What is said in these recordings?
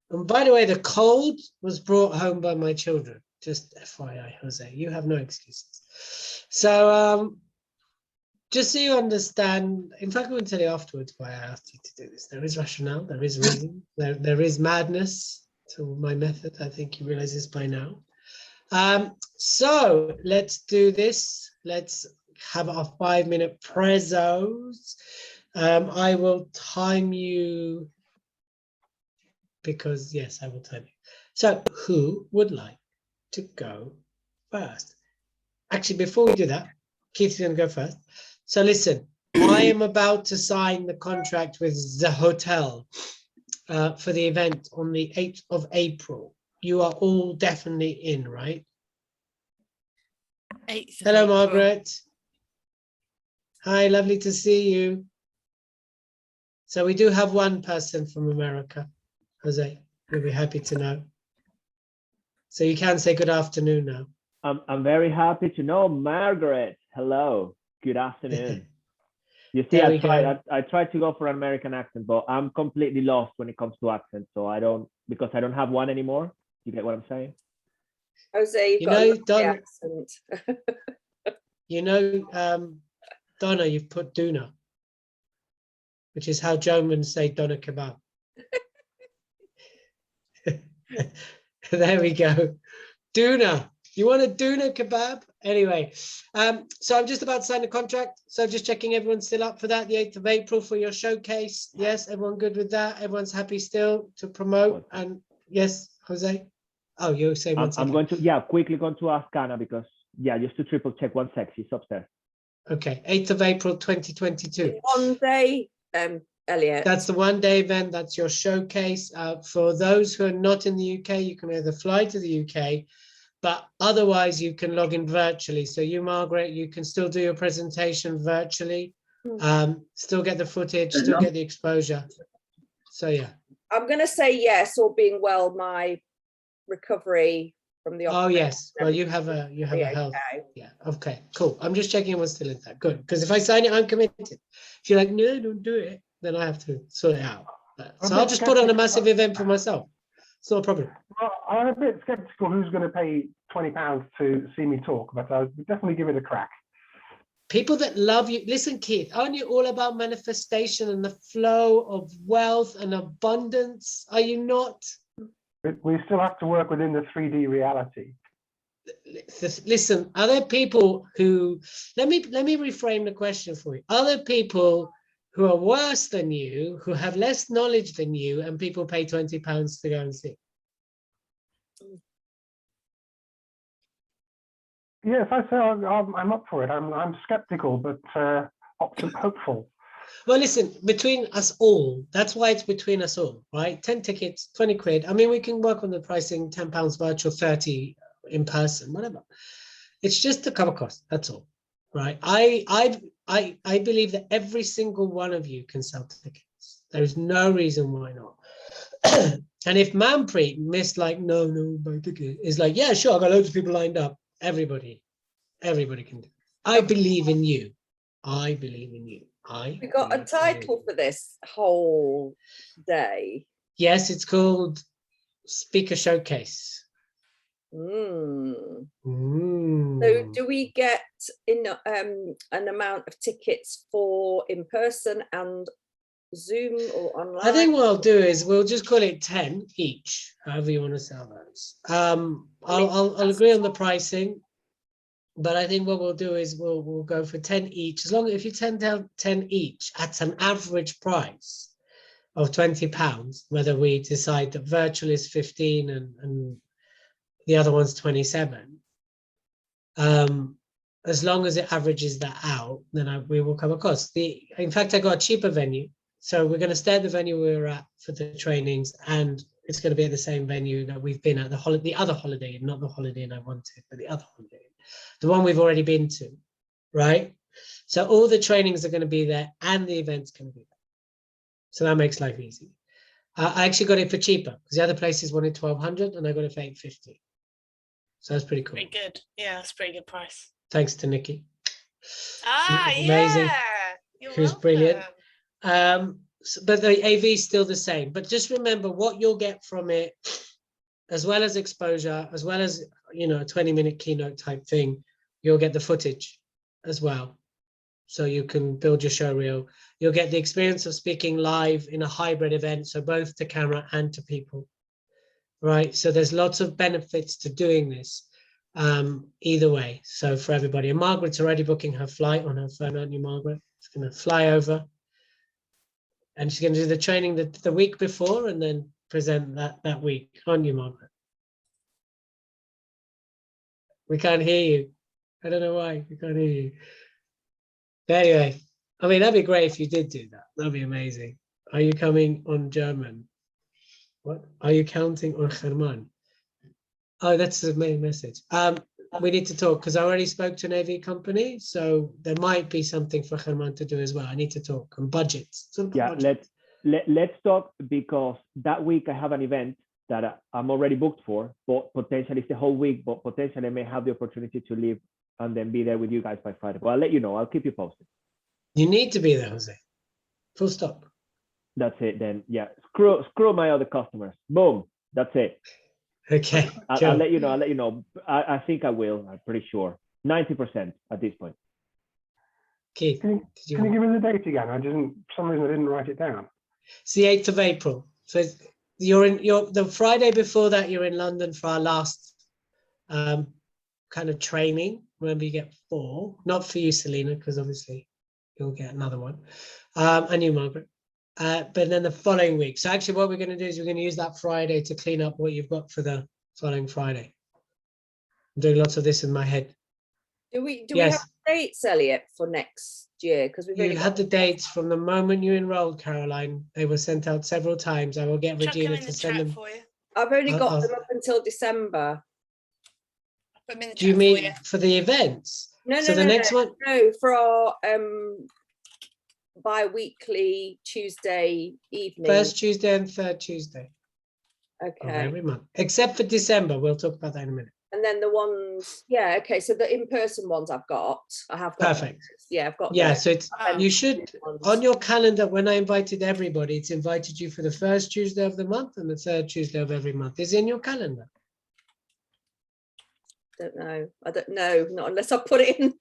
And by the way, the cold was brought home by my children. Just FYI, Jose, you have no excuses. So just so you understand, in fact, I'm going to tell you afterwards why I asked you to do this. There is rationale, there is reason, there is madness to my method. I think you realize this by now. So let's do this. Let's have our 5-minute prezos. I will time you because, yes, I will time you. So who would like to go first? Actually, before we do that, Keith's going to go first. So listen, I am about to sign the contract with the hotel for the event on the 8th of April. You are all definitely in, right? 8th of Hello, April. Margaret. Hi, lovely to see you. So we do have one person from America, Jose. We'll be happy to know. So you can say good afternoon now. I'm very happy to know, Margaret. Hello, good afternoon. You see, I tried to go for an American accent, but I'm completely lost when it comes to accents. So because I don't have one anymore. You get what I'm saying? Jose, you've got a lovely accent. You know, Donna, you've put Duna, which is how Germans say Doner kebab. There we go. Duna. You want a Duna kebab? Anyway, so I'm just about to sign the contract. So just checking everyone's still up for that, the 8th of April for your showcase. Yes, everyone good with that? Everyone's happy still to promote? And yes, Jose? Oh, you're saying one second. I'm going to, quickly going to ask Anna because, just to triple check one sec, she's upstairs. Okay, 8th of April, 2022. One day, Elliot. That's the one-day event. That's your showcase. For those who are not in the UK, you can either fly to the UK, but otherwise you can log in virtually. So you, Margaret, you can still do your presentation virtually, still get the footage, still get the exposure. So yeah. I'm going to say yes, all being well, my recovery from the operation. Oh yes, well you have a health. Yeah, okay, cool. I'm just checking everyone's still in that. Good, because if I sign it, I'm committed. If you're like, no, don't do it, then I have to sort it out. So I'll just put on a massive event for myself. It's not a problem. Well, I'm a bit skeptical who's going to pay £20 to see me talk, but I'll definitely give it a crack. People that love you. Listen, Keith, aren't you all about manifestation and the flow of wealth and abundance? Are you not? We still have to work within the 3D reality. Listen, are there people who, let me reframe the question for you. Are there people who are worse than you, who have less knowledge than you, and people pay £20 to go and see? Yes, I say I'm up for it. I'm skeptical, but hopeful. Well, listen, between us all, that's why it's between us all, right? 10 tickets, 20 quid. I mean, we can work on the pricing, £10 virtual, 30 in person, whatever. It's just the cover cost, that's all, right? I believe that every single one of you can sell tickets. There is no reason why not. And if Manpreet missed like, no, my ticket, is like, yeah, sure, I've got loads of people lined up. Everybody can do it. I believe in you. I believe in you. We got a title for this whole day. Yes, it's called Speaker Showcase. So do we get an amount of tickets for in person and Zoom or online? I think what I'll do is we'll just call it 10 each, however you want to sell those. I'll agree on the pricing, but I think what we'll do is we'll go for 10 each. As long as if you 10 each at an average price of £20, whether we decide that virtual is 15 and the other one's 27. As long as it averages that out, then we will cover costs. In fact, I got a cheaper venue. So we're going to stay at the venue we were at for the trainings, and it's going to be at the same venue that we've been at the other Holiday Inn, not the Holiday Inn I wanted, but the other Holiday Inn, the one we've already been to, right? So all the trainings are going to be there and the event's going to be there. So that makes life easy. I actually got it for cheaper because the other places wanted 1,200 and I got it for 850. So that's pretty cool. Pretty good. Yeah, that's a pretty good price. Thanks to Nikki. Ah, amazing. yeah. Who's brilliant. but the AV is still the same. But just remember what you'll get from it, as well as exposure, as well as, you know, a 20-minute keynote type thing, you'll get the footage as well. So you can build your show reel. You'll get the experience of speaking live in a hybrid event, so both to camera and to people, right? So there's lots of benefits to doing this either way. So for everybody, and Margaret's already booking her flight on her phone, aren't you, Margaret? She's going to fly over, and she's going to do the training the week before and then present that week, aren't you, Margaret? We can't hear you. I don't know why we can't hear you. But anyway, I mean, that'd be great if you did do that. That'd be amazing. Are you coming on German? What? Are you counting on German? Oh, that's the main message. We need to talk because I already spoke to an AV company, so there might be something for German to do as well. I need to talk on budgets. Yeah, let's talk, because that week I have an event that I'm already booked for, but potentially it's the whole week, but potentially I may have the opportunity to leave and then be there with you guys by Friday. But I'll let you know. I'll keep you posted. You need to be there, Jose. Full stop. That's it then. Yeah. Screw my other customers. Boom. That's it. Okay. I'll let you know. I'll let you know. I think I will. I'm pretty sure. 90% at this point. Keith, Can you give me the date again? For some reason I didn't write it down. It's the 8th of April. So you're the Friday before that, you're in London for our last kind of training. Remember, you get 4, not for you, Selena, because obviously you'll get another one, and you, Margaret. But then the following week. So actually what we're going to do is we're going to use that Friday to clean up what you've got for the following Friday. I'm doing lots of this in my head. Do we Yes. have dates, Elliot, for next year? Because we've You only had the dates from the moment you enrolled, Caroline. They were sent out several times. I will get Chuck them Regina in to the send chat them. for you. I've only got I'll- them up until December. Put them in the Do you chat for mean you. for the events? No, So no, the no, next one? no, for our bi-weekly Tuesday evening. First Tuesday and third Tuesday of Okay. every month, except for December. We'll talk about that in a minute. And then the ones, yeah, okay. So the in-person ones I have got. Perfect. Those. Yeah, I've got. Yeah, those. so it's Um, you should on your calendar. When I invited everybody, it's invited you for the first Tuesday of the month and the third Tuesday of every month. Is in your calendar. Don't know. I don't know. Not unless I put it in.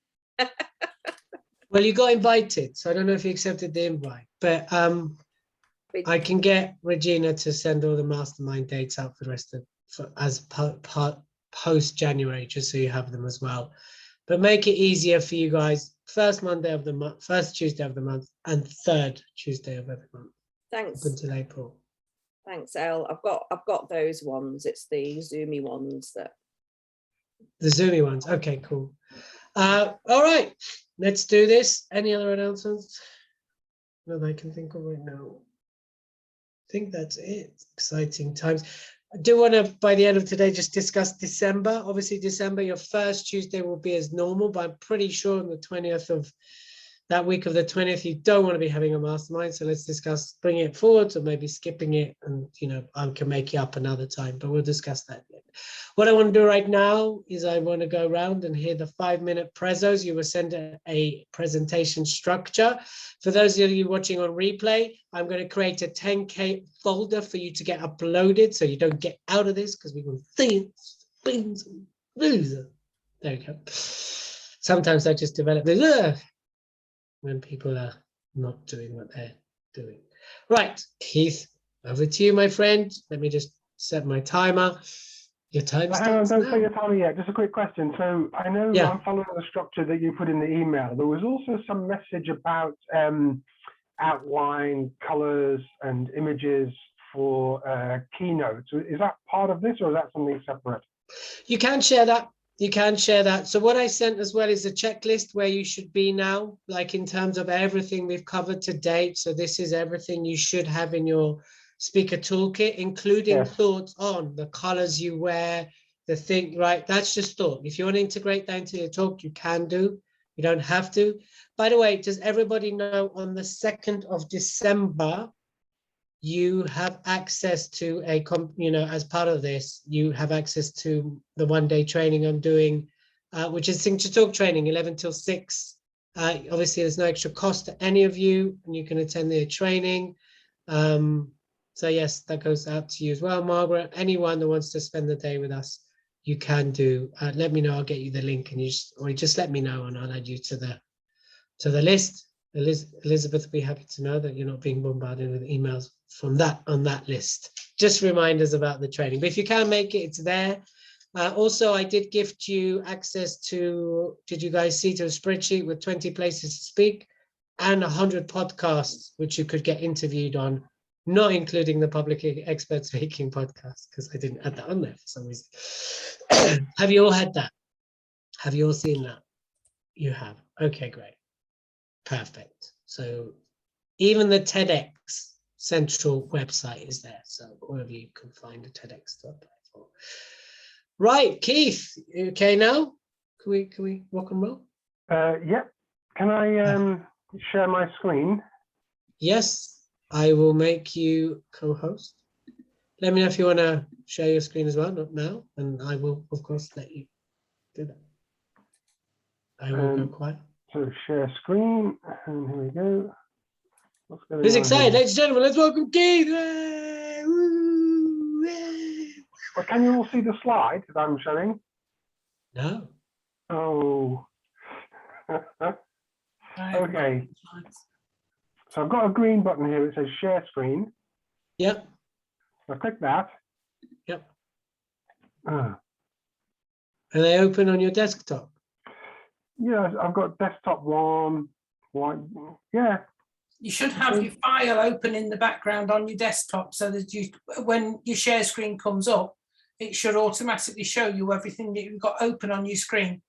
Well, you got invited, so I don't know if you accepted the invite, but I can get Regina to send all the mastermind dates out for the rest of post January, just so you have them as well. But make it easier for you guys. First Monday of the month, first Tuesday of the month, and third Tuesday of every month. Thanks. Up until April. Thanks, Elle. I've got those ones. It's the Zoomy ones that. The Zoomy ones. Okay, cool. All right, let's do this. Any other announcements that I can think of right now? I think that's it. Exciting times. I do want to, by the end of today, just discuss December. Obviously, December, your first Tuesday will be as normal, but I'm pretty sure on the 20th of that week of the 20th, you don't want to be having a mastermind. So let's discuss bringing it forward or maybe skipping it. And, you know, I can make it up another time, but we'll discuss that. What I want to do right now is I want to go around and hear the 5-minute prezos. You were sent a presentation structure. For those of you watching on replay, I'm going to create a 10K folder for you to get uploaded so you don't get out of this because we will see it. There you go. Sometimes I just develop this when people are not doing what they're doing. Right, Keith, over to you, my friend. Let me just set my timer. Your time Hang on, starts don't now. say your timer yet. Just a quick question. So I know I'm following the structure that you put in the email. There was also some message about outline, colors, and images for Keynote. So is that part of this, or is that something separate? You can share that. You can share that. So what I sent as well is a checklist where you should be now, like in terms of everything we've covered to date. So this is everything you should have in your speaker toolkit, including thoughts on the colors you wear, the thing, right? That's just thought. If you want to integrate that into your talk, you can do. You don't have to. By the way, does everybody know on the 2nd of December, you have access to as part of this, you have access to the 1-day training I'm doing, which is Think to Talk training, 11 till 6. Obviously, there's no extra cost to any of you, and you can attend the training. So yes, that goes out to you as well, Margaret. Anyone that wants to spend the day with us, you can do. Let me know. I'll get you the link, and you just let me know, and I'll add you to the list. Elizabeth will be happy to know that you're not being bombarded with emails from on that list. Just reminders about the training. But if you can make it, it's there. Also, I did gift you access to, did you guys see, to a spreadsheet with 20 places to speak and 100 podcasts, which you could get interviewed on, not including the public expert speaking podcast, because I didn't add that on there for some reason. Have you all had that? Have you all seen that? You have. Okay, great. Perfect. So even the TEDx Central website is there. So all of you can find a TEDx to apply for. Right, Keith, okay now? Can we rock and roll? Yep. Can I share my screen? Yes, I will make you co-host. Let me know if you want to share your screen as well, not now, and I will, of course, let you do that. I will go quiet. So share screen, and here we go. What's going Who's on excited? here? Ladies and gentlemen, let's welcome Keith. Yay! Woo! Yay! Well, can you all see the slide that I'm showing? No. Oh. Okay. So I've got a green button here that says share screen. Yep. I click that. Yep. Ah. Are they open on your desktop? Yeah, I've got desktop one. Yeah. You should have your file open in the background on your desktop so that when your share screen comes up, it should automatically show you everything that you've got open on your screen.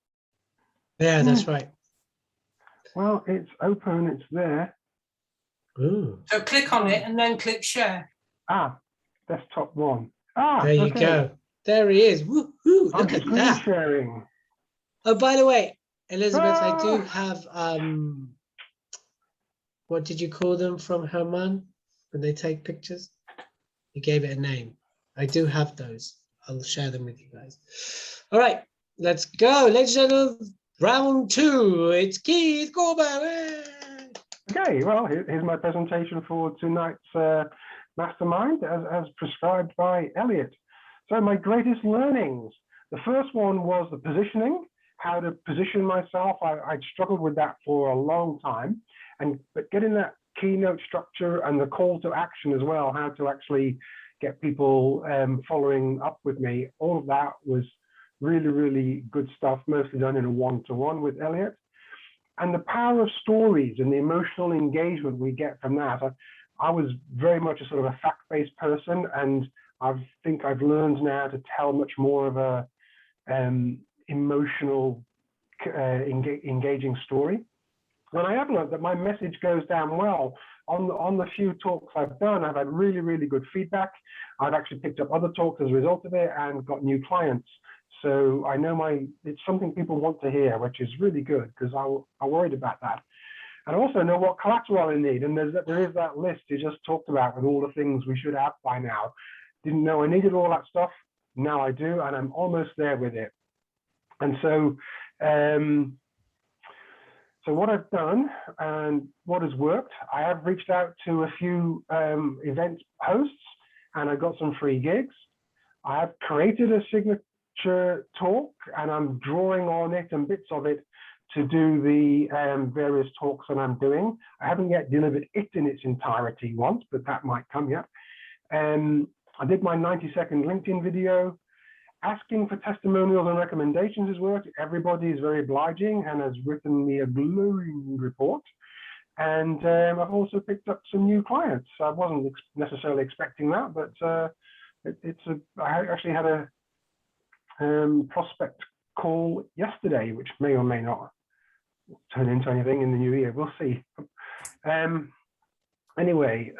Yeah, that's right. Well, it's open, it's there. Ooh. So click on it and then click share. Ah, desktop one. Ah, There you go. There he is. Woohoo! Look at screen that. sharing. Oh, by the way, Elizabeth, I do have what did you call them from Herman when they take pictures? You gave it a name. I do have those. I'll share them with you guys. All right, let's go. Ladies and gentlemen, round two. It's Keith Corbett. Okay, well, here's my presentation for tonight's mastermind as prescribed by Elliot. So my greatest learnings. The first one was the positioning, how to position myself. I'd struggled with that for a long time, but getting that keynote structure and the call to action as well, how to actually get people following up with me, all of that was really, really good stuff, mostly done in a one-to-one with Elliot. And the power of stories and the emotional engagement we get from that. I was very much a sort of a fact-based person, and I think I've learned now to tell much more of a emotional, engaging story. And I have learned that my message goes down well. On the few talks I've done, I've had really, really good feedback. I've actually picked up other talks as a result of it and got new clients. So I know it's something people want to hear, which is really good because I worried about that. And I also know what collateral I need. And there is that list you just talked about with all the things we should have by now. Didn't know I needed all that stuff. Now I do, and I'm almost there with it. And so, so what I've done and what has worked, I have reached out to a few event hosts, and I got some free gigs. I have created a signature talk, and I'm drawing on it and bits of it to do the various talks that I'm doing. I haven't yet delivered it in its entirety once, but that might come yet. I did my 90-second LinkedIn video. Asking for testimonials and recommendations has worked. Everybody is very obliging and has written me a glowing report. And I've also picked up some new clients. I wasn't necessarily expecting that, but I actually had a prospect call yesterday, which may or may not turn into anything in the new year. We'll see. Anyway,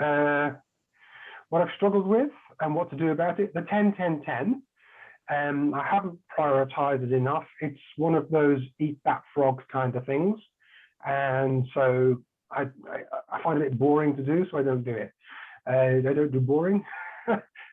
what I've struggled with and what to do about it, the 10-10-10. I haven't prioritized it enough. It's one of those eat that frog kind of things. And so I find it a bit boring to do, so I don't do it. I don't do boring.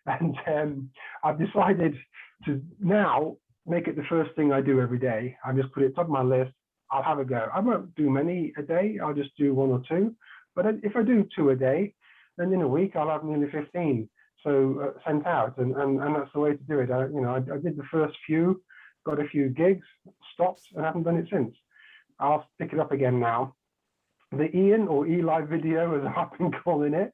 And I've decided to now make it the first thing I do every day. I just put it top of my list. I'll have a go. I won't do many a day. I'll just do one or two. But if I do 2 a day, then in a week I'll have nearly 15 sent out, and that's the way to do it. I did the first few, got a few gigs, stopped, and haven't done it since. I'll pick it up again now. The Ian or Eli video, as I've been calling it.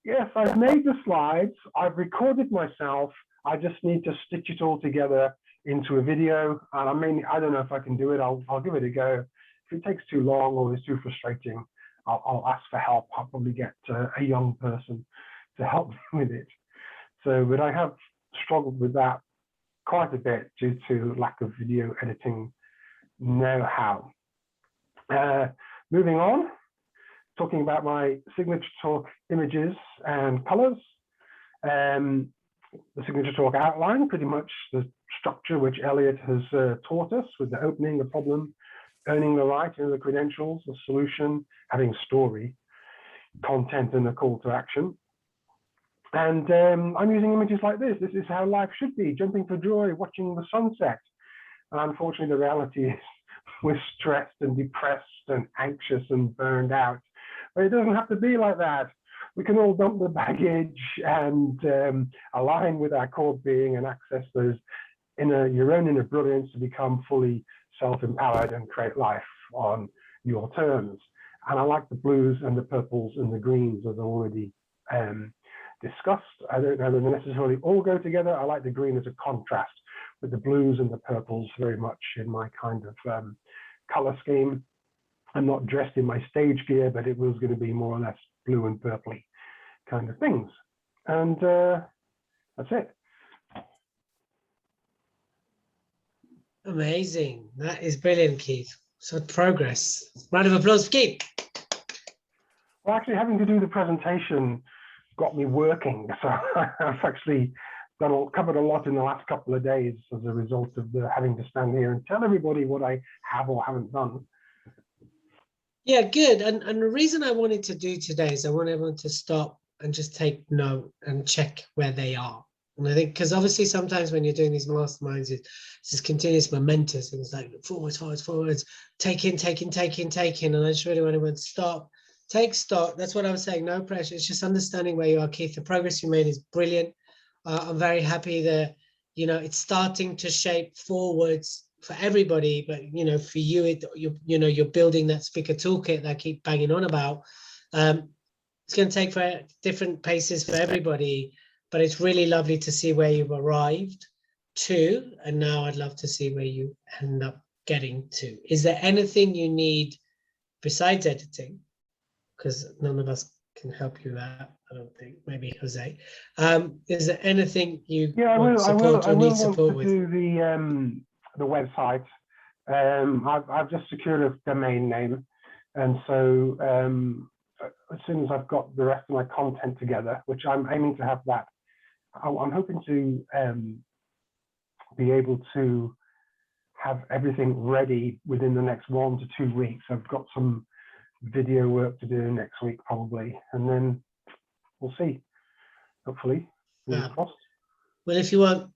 Yes, I've made the slides, I've recorded myself, I just need to stitch it all together into a video, and I don't know if I can do it. I'll give it a go. If it takes too long or it's too frustrating, I'll ask for help. I'll probably get a young person to help me with it. So, but I have struggled with that quite a bit due to lack of video editing know-how. Moving on, talking about my Signature Talk images and colors. The Signature Talk outline, pretty much the structure which Elliot has taught us, with the opening, the problem, earning the right, the credentials, the solution, having story, content, and a call to action. And I'm using images like this. This is how life should be, jumping for joy, watching the sunset. And unfortunately, the reality is we're stressed and depressed and anxious and burned out. But it doesn't have to be like that. We can all dump the baggage and align with our core being and access those your own inner brilliance to become fully self-empowered and create life on your terms. And I like the blues and the purples and the greens, as already discussed. I don't know that they necessarily all go together. I like the green as a contrast with the blues and the purples very much in my kind of color scheme. I'm not dressed in my stage gear, but it was going to be more or less blue and purpley kind of things. And that's it. Amazing. That is brilliant, Keith. So progress. Round of applause for Keith. Well, actually having to do the presentation got me working. So I've actually covered a lot in the last couple of days as a result of having to stand here and tell everybody what I have or haven't done. Yeah, good. And the reason I wanted to do today is I want everyone to stop and just take note and check where they are. And I think, because obviously sometimes when you're doing these masterminds, it's this continuous momentous, and it's like forwards, take in. And I just really want everyone to stop, take stock. That's what I was saying, no pressure. It's just understanding where you are, Keith. The progress you made is brilliant. I'm very happy that, it's starting to shape forwards for everybody, but for you, you're building that speaker toolkit that I keep banging on about. It's going to take for different paces for everybody, but it's really lovely to see where you've arrived to, and now I'd love to see where you end up getting to. Is there anything you need besides editing? Because none of us can help you that, I don't think. Maybe Jose. Is there anything you want support or need support with? Do the website. I've just secured a domain name, and so as soon as I've got the rest of my content together, which I'm aiming to have that, I'm hoping to be able to have everything ready within the next 1 to 2 weeks. I've got some video work to do next week probably, and then we'll see. Hopefully, fingers crossed. Well, if you want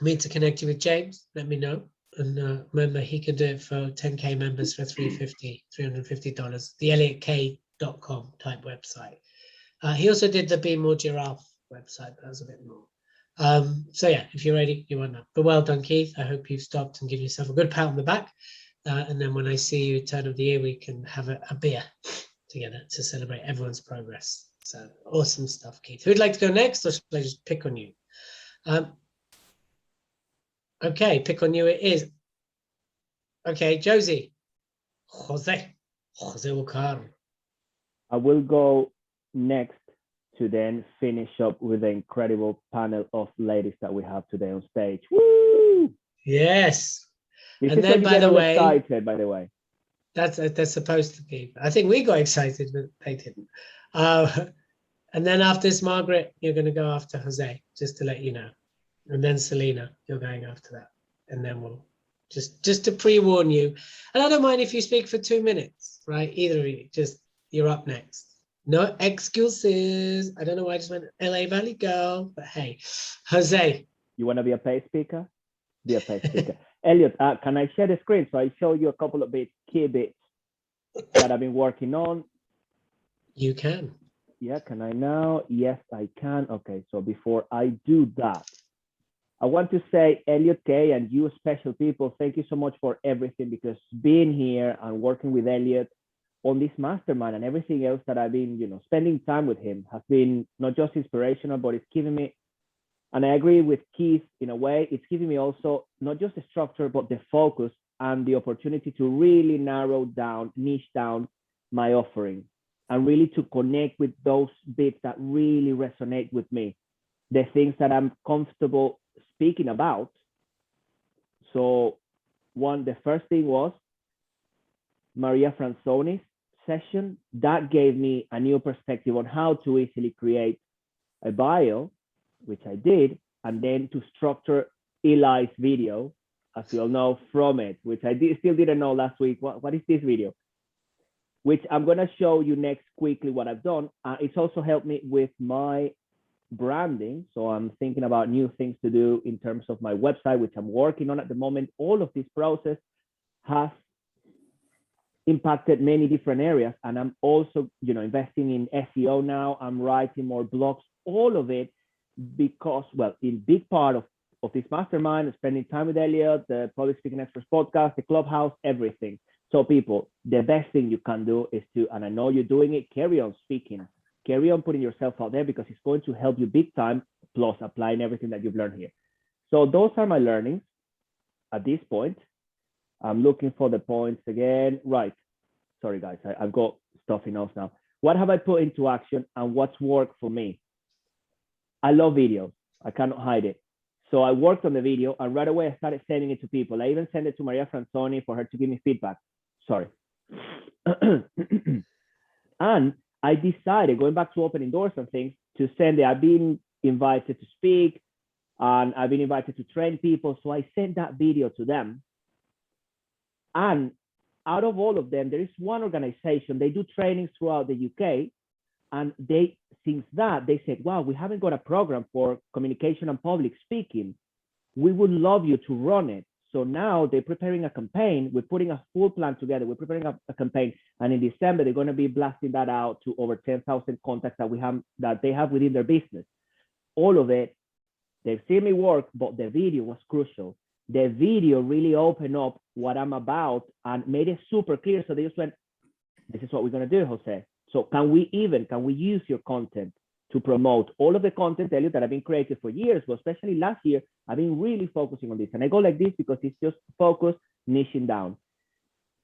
me to connect you with James, let me know. And remember, he can do it for 10K members for $350, the elliotk.com type website. He also did the Be More Giraffe website, but that was a bit more. So yeah, if you're ready, you want that. But well done, Keith. I hope you've stopped and give yourself a good pat on the back. And then when I see you turn of the year, we can have a beer together to celebrate everyone's progress. So awesome stuff, Keith. Who'd like to go next, or should I just pick on you? Okay, pick on you it is. Okay, Josie. Jose Ocar. I will go next to then finish up with the incredible panel of ladies that we have today on stage. Woo! Yes. This and is then, by the way, excited, by the way. They're supposed to be. I think we got excited, but they didn't. And then after this, Margaret, you're going to go after Jose, just to let you know. And then Selena, you're going after that. And then we'll just to pre-warn you. And I don't mind if you speak for 2 minutes, right? Either of you, just you're up next. No excuses. I don't know why I just went LA Valley girl, but hey, Jose. You want to be a paid speaker? Be a paid speaker. Elliot, can I share the screen so I show you a couple of key bits that I've been working on? You can. Yeah, can I now? Yes, I can. Okay, so before I do that, I want to say, Elliot K and you special people, thank you so much for everything, because being here and working with Elliot on this mastermind and everything else that I've been, spending time with him has been not just inspirational, but it's giving me, and I agree with Keith in a way, it's giving me also not just the structure, but the focus and the opportunity to really narrow down, niche down my offering and really to connect with those bits that really resonate with me, the things that I'm comfortable speaking about. So the first thing was Maria Franzoni's session. That gave me a new perspective on how to easily create a bio, which I did, and then to structure Eli's video, as you all know, from it, which I still didn't know last week. What is this video? Which I'm going to show you next quickly what I've done. It's also helped me with my branding. So I'm thinking about new things to do in terms of my website, which I'm working on at the moment. All of this process has impacted many different areas. And I'm also, investing in SEO now. I'm writing more blogs, all of it because, well, in big part of this mastermind, spending time with Elliot, the Public Speaking Experts podcast, the Clubhouse, everything. So people, the best thing you can do is to, and I know you're doing it, carry on speaking, carry on putting yourself out there, because it's going to help you big time, plus applying everything that you've learned here. So those are my learnings at this point. I'm looking for the points again. Right. Sorry, guys, I've got stuff in notes now. What have I put into action and what's worked for me? I love videos. I cannot hide it. So I worked on the video and right away I started sending it to people. I even sent it to Maria Franzoni for her to give me feedback. Sorry. And I decided, going back to opening doors and things, to send it. I've been invited to speak and I've been invited to train people. So I sent that video to them. And out of all of them, there is one organization, they do trainings throughout the UK. And since that, they said, wow, we haven't got a program for communication and public speaking. We would love you to run it. So now they're preparing a campaign. We're putting a full plan together. We're preparing a campaign. And in December, they're going to be blasting that out to over 10,000 contacts that they have within their business. All of it, they've seen me work, but the video was crucial. The video really opened up what I'm about and made it super clear. So they just went, this is what we're going to do, Jose. So can we use your content to promote all of the content, Elliot, that I've been creating for years, but especially last year, I've been really focusing on this. And I go like this because it's just focus, niching down.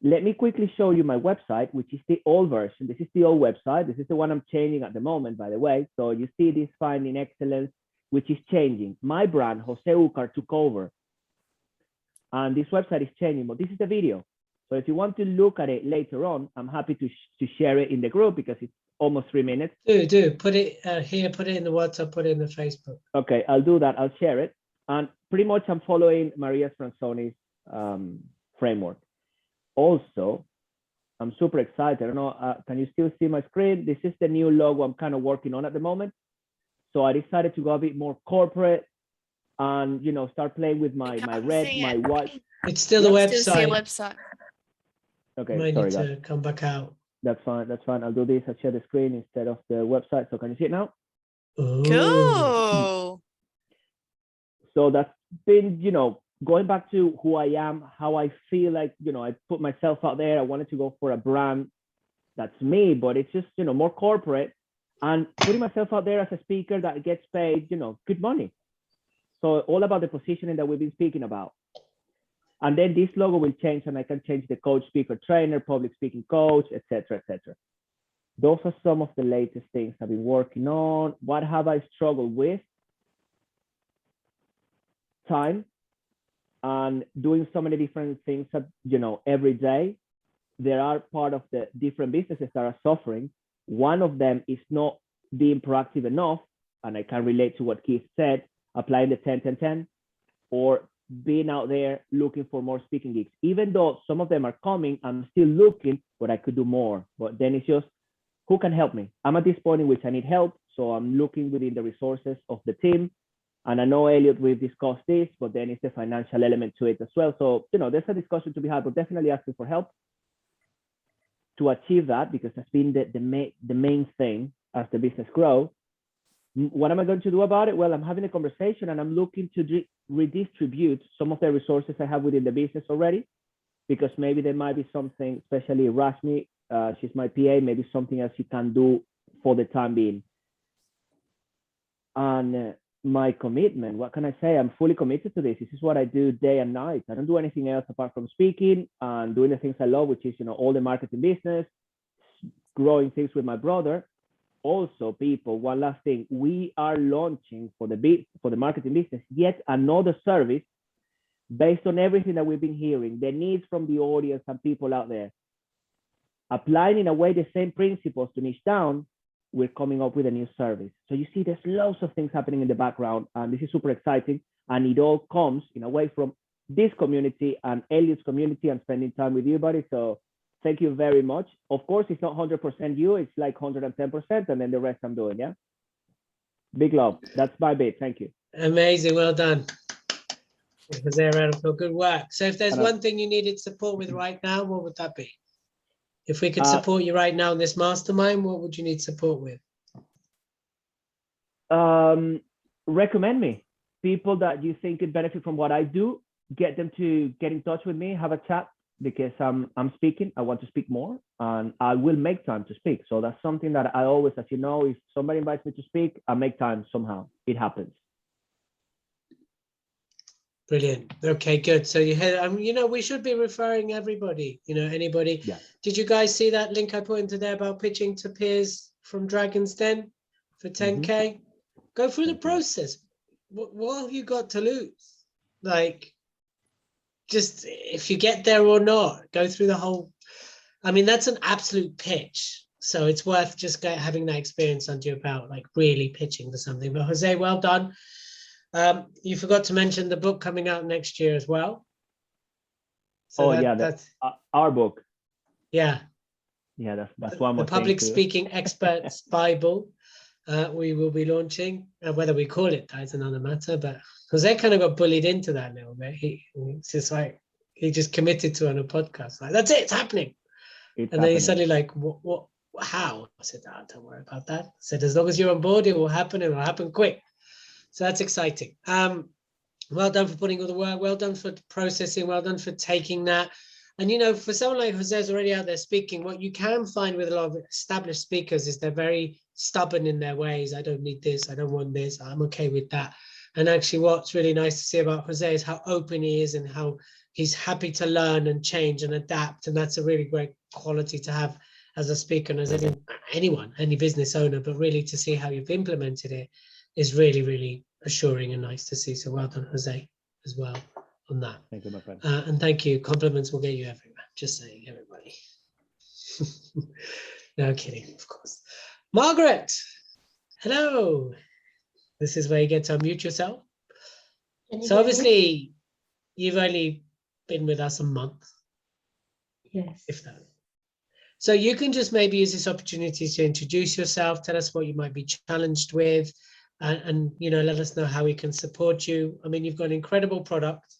Let me quickly show you my website, which is the old version. This is the old website. This is the one I'm changing at the moment, by the way. So you see this Finding Excellence, which is changing. My brand, Jose Ucar, took over. And this website is changing, but this is the video. So if you want to look at it later on, I'm happy to share it in the group because it's almost 3 minutes. Do put it here, put it in the WhatsApp, put it in the Facebook. Okay, I'll do that. I'll share it. And pretty much I'm following Maria Franzoni's framework. Also, I'm super excited. I don't know, can you still see my screen? This is the new logo I'm kind of working on at the moment. So I decided to go a bit more corporate and, start playing with my red, my white. It's still the website. Still see a website. Okay, Might sorry, need guys. to come back out. That's fine. That's fine. I'll do this. I'll share the screen instead of the website. So can you see it now? Ooh. Cool. So that's been, going back to who I am, how I feel like, I put myself out there. I wanted to go for a brand that's me, but it's just, more corporate and putting myself out there as a speaker that gets paid, good money. So all about the positioning that we've been speaking about. And then this logo will change and I can change the coach, speaker, trainer, public speaking coach, etc., etc. Those are some of the latest things I've been working on. What have I struggled with? Time and doing so many different things that, every day. There are part of the different businesses that are suffering. One of them is not being proactive enough. And I can relate to what Keith said, applying the 10-10-10 or being out there looking for more speaking gigs. Even though some of them are coming, I'm still looking, but I could do more. But then it's just, who can help me? I'm at this point in which I need help. So I'm looking within the resources of the team. And I know, Elliot, we've discussed this, but then it's the financial element to it as well. So, there's a discussion to be had, but definitely asking for help to achieve that, because that's been the main thing. as the business grows. What am I going to do about it? Well, I'm having a conversation and I'm looking to redistribute some of the resources I have within the business already, because maybe there might be something, especially Rashmi, she's my PA, maybe something else you can do for the time being. And my commitment, what can I say? I'm fully committed to this. This is what I do day and night. I don't do anything else apart from speaking and doing the things I love, which is, all the marketing business, growing things with my brother. Also, people, one last thing, we are launching for the marketing business yet another service based on everything that we've been hearing, the needs from the audience and people out there. Applying in a way the same principles to niche down, we're coming up with a new service. So you see, there's loads of things happening in the background, and this is super exciting. And it all comes in a way from this community and Elliot's community and spending time with you, buddy. So thank you very much. Of course, it's not 100% you, it's like 110%, and then the rest I'm doing, yeah? Big love. That's my bit. Thank you. Amazing. Well done. Jose, a round of applause. Good work. So if there's one thing you needed support with right now, what would that be? If we could support you right now in this mastermind, what would you need support with? Recommend me. People that you think could benefit from what I do, get them to get in touch with me, have a chat, because I'm speaking. I want to speak more, and I will make time to speak. So that's something that I always, as you know, if somebody invites me to speak, I make time somehow. It happens. Brilliant. Okay, good. So you had, we should be referring everybody, anybody. Yeah. Did you guys see that link I put into there about pitching to peers from Dragon's Den for 10K? Go through the process. What have you got to lose? Like, just if you get there or not, go through the whole. That's an absolute pitch. So it's worth just having that experience under your belt, like really pitching for something. But Jose, well done. You forgot to mention the book coming out next year as well. So that's our book. Yeah. Yeah, that's one more the Public thing Speaking Experts Bible. We will be launching. Whether we call it that is another matter, but Jose kind of got bullied into that a little bit. It's just like he just committed to on a podcast. Like, that's it, it's happening. Then he's suddenly like, what, how? I said, don't worry about that. I said, as long as you're on board, it will happen quick. So that's exciting. Well done for putting all the work. Well done for processing. Well done for taking that. And, for someone like Jose's already out there speaking, what you can find with a lot of established speakers is they're very stubborn in their ways. I don't need this. I don't want this. I'm okay with that. And actually what's really nice to see about Jose is how open he is and how he's happy to learn and change and adapt. And that's a really great quality to have as a speaker and as any business owner, but really to see how you've implemented it is really, really assuring and nice to see. So well done, Jose, as well on that. Thank you, my friend. And thank you. Compliments will get you everywhere. Just saying, everybody. No kidding, of course. Margaret, hello. This is where you get to unmute yourself. So obviously, you've only been with us a month. Yes. If that. So you can just maybe use this opportunity to introduce yourself, tell us what you might be challenged with, and let us know how we can support you. You've got an incredible product,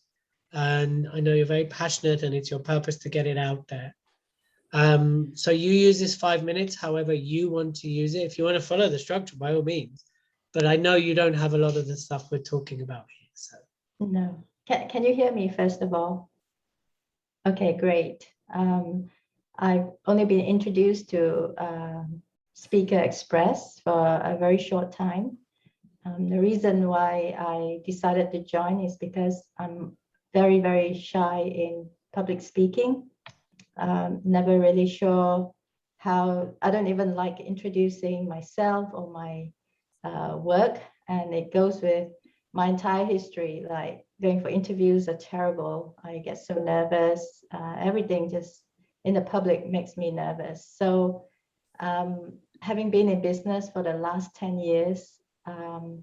and I know you're very passionate, and it's your purpose to get it out there. So you use this 5 minutes however you want to use it. If you want to follow the structure, by all means. But I know you don't have a lot of the stuff we're talking about here. So no. Can you hear me first of all? Okay, great. I've only been introduced to Speaker Express for a very short time. The reason why I decided to join is because I'm very, very shy in public speaking. Never really sure how, I don't even like introducing myself or my work, and it goes with my entire history. Like going for interviews are terrible. I get so nervous. Everything just in the public makes me nervous. So having been in business for the last 10 years, I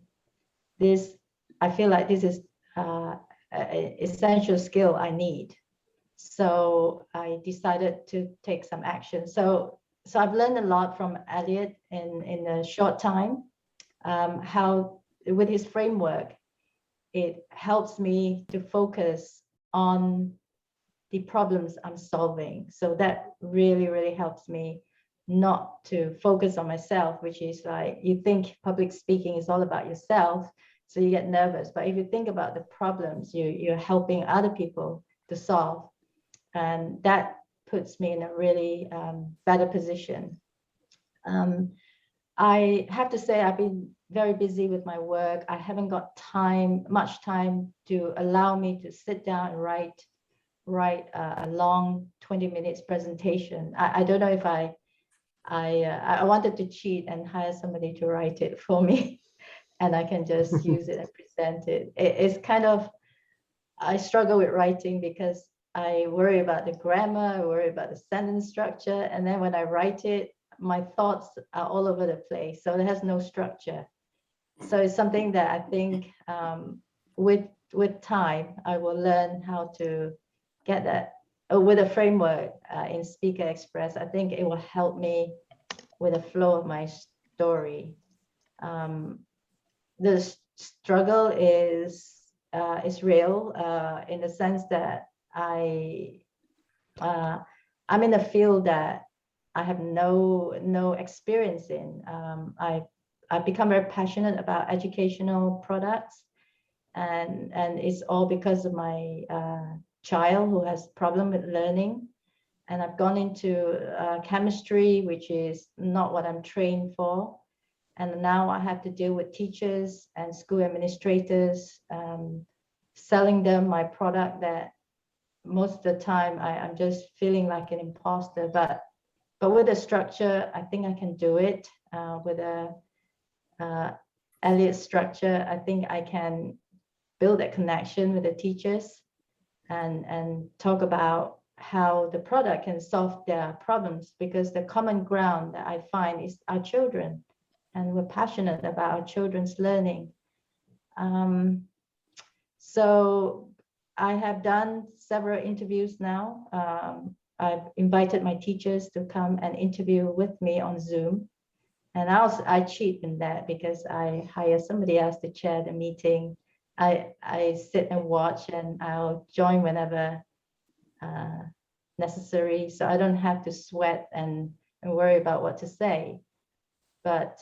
feel like this is an essential skill I need. So I decided to take some action. So I've learned a lot from Elliot in a short time, how with his framework, it helps me to focus on the problems I'm solving. So that really, really helps me not to focus on myself, which is like, you think public speaking is all about yourself, so you get nervous. But if you think about the problems you're helping other people to solve, and that puts me in a really better position. I have to say, I've been very busy with my work. I haven't got much time to allow me to sit down and write a long 20 minutes presentation. I don't know if I wanted to cheat and hire somebody to write it for me, and I can just use it and present it. It's kind of, I struggle with writing because I worry about the grammar, I worry about the sentence structure, and then when I write it, my thoughts are all over the place, so it has no structure. So it's something that I think with time, I will learn how to get that with a framework in Speaker Express. I think it will help me with the flow of my story. The struggle is real in the sense that I'm in a field that I have no experience in. I've become very passionate about educational products, and it's all because of my child who has problem with learning. And I've gone into chemistry, which is not what I'm trained for. And now I have to deal with teachers and school administrators, selling them my product that most of the time I'm just feeling like an imposter. But with a structure, I think I can do it. With a Elliot structure, I think I can build that connection with the teachers and talk about how the product can solve their problems, because the common ground that I find is our children, and we're passionate about our children's learning. So I have done several interviews now. I've invited my teachers to come and interview with me on Zoom. And I cheat in that because I hire somebody else to chair the meeting. I sit and watch, and I'll join whenever necessary, so I don't have to sweat and worry about what to say. But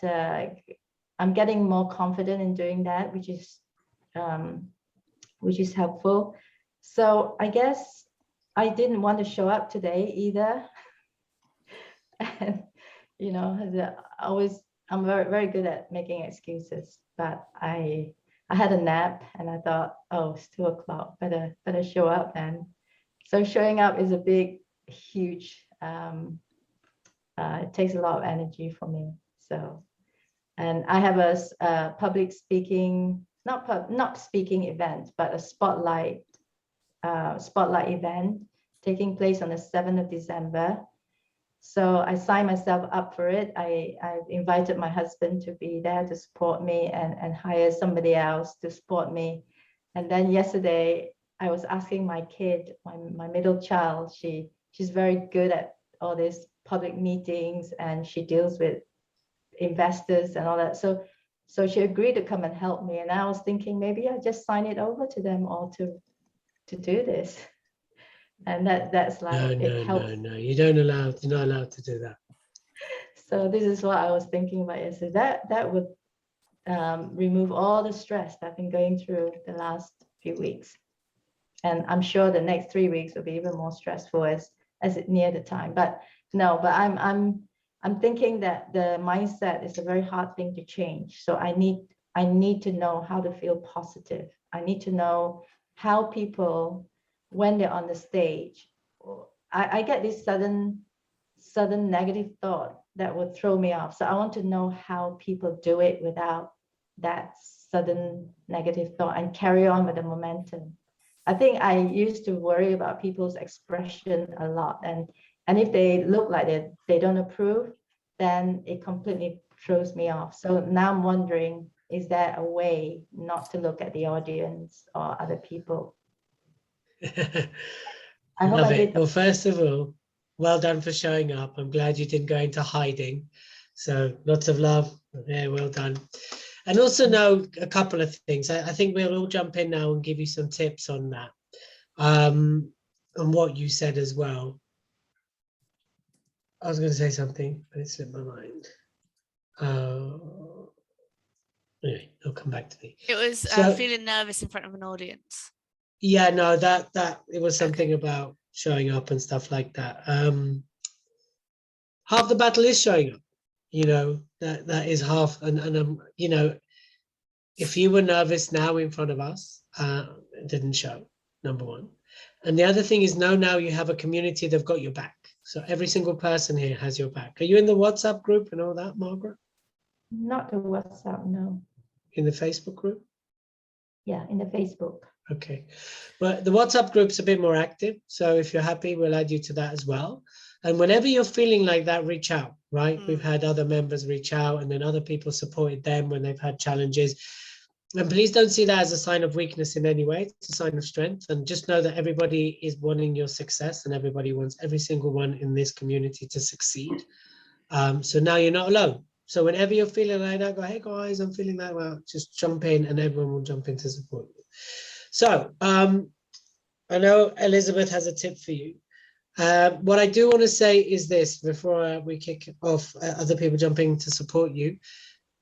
I'm getting more confident in doing that, which is helpful. So I guess I didn't want to show up today either. And you know, I'm very, very good at making excuses, but I had a nap and I thought, oh, it's 2 o'clock, better show up. And so showing up is a big, huge, it takes a lot of energy for me. So, and I have a public speaking, not speaking event, but a spotlight event taking place on the 7th of December. So I signed myself up for it. I've invited my husband to be there to support me and hire somebody else to support me. And then yesterday, I was asking my kid, my middle child, she's very good at all these public meetings, and she deals with investors and all that. So she agreed to come and help me. And I was thinking maybe I just sign it over to them all to do this. And that's like, it helps. No, you're not allowed to do that. So this is what I was thinking about yesterday. That would remove all the stress that I've been going through the last few weeks. And I'm sure the next 3 weeks will be even more stressful as it near the time. But no, but I'm thinking that the mindset is a very hard thing to change. So I need to know how to feel positive. I need to know how people, when they're on the stage, I get this sudden negative thought that would throw me off. So I want to know how people do it without that sudden negative thought and carry on with the momentum. I think I used to worry about people's expression a lot. And if they look like they don't approve, then it completely throws me off. So now I'm wondering, is there a way not to look at the audience or other people? I love it. Well, first of all, well done for showing up. I'm glad you didn't go into hiding. So lots of love. Yeah, well done. And also know a couple of things. I think we'll all jump in now and give you some tips on that. And what you said as well. I was going to say something, but it slipped my mind. Anyway, it'll come back to me. It was So- feeling nervous in front of an audience. Yeah, no, that it was something about showing up and stuff like that. Half the battle is showing up. You know, that is half, and you know, if you were nervous now in front of us, it didn't show, number one. And the other thing is now you have a community that've got your back. So every single person here has your back. Are you in the WhatsApp group and all that, Margaret? Not the WhatsApp, no. In the Facebook group? Yeah, in the Facebook. Okay. Well, the WhatsApp group's a bit more active. So if you're happy, we'll add you to that as well. And whenever you're feeling like that, reach out, right? We've had other members reach out, and then other people supported them when they've had challenges. And please don't see that as a sign of weakness in any way. It's a sign of strength. And just know that everybody is wanting your success, and everybody wants every single one in this community to succeed. So now you're not alone. So whenever you're feeling like that, go, hey guys, I'm feeling that well, just jump in, and everyone will jump in to support you. So I know Elizabeth has a tip for you. What I do want to say is this before we kick off other people jumping to support you.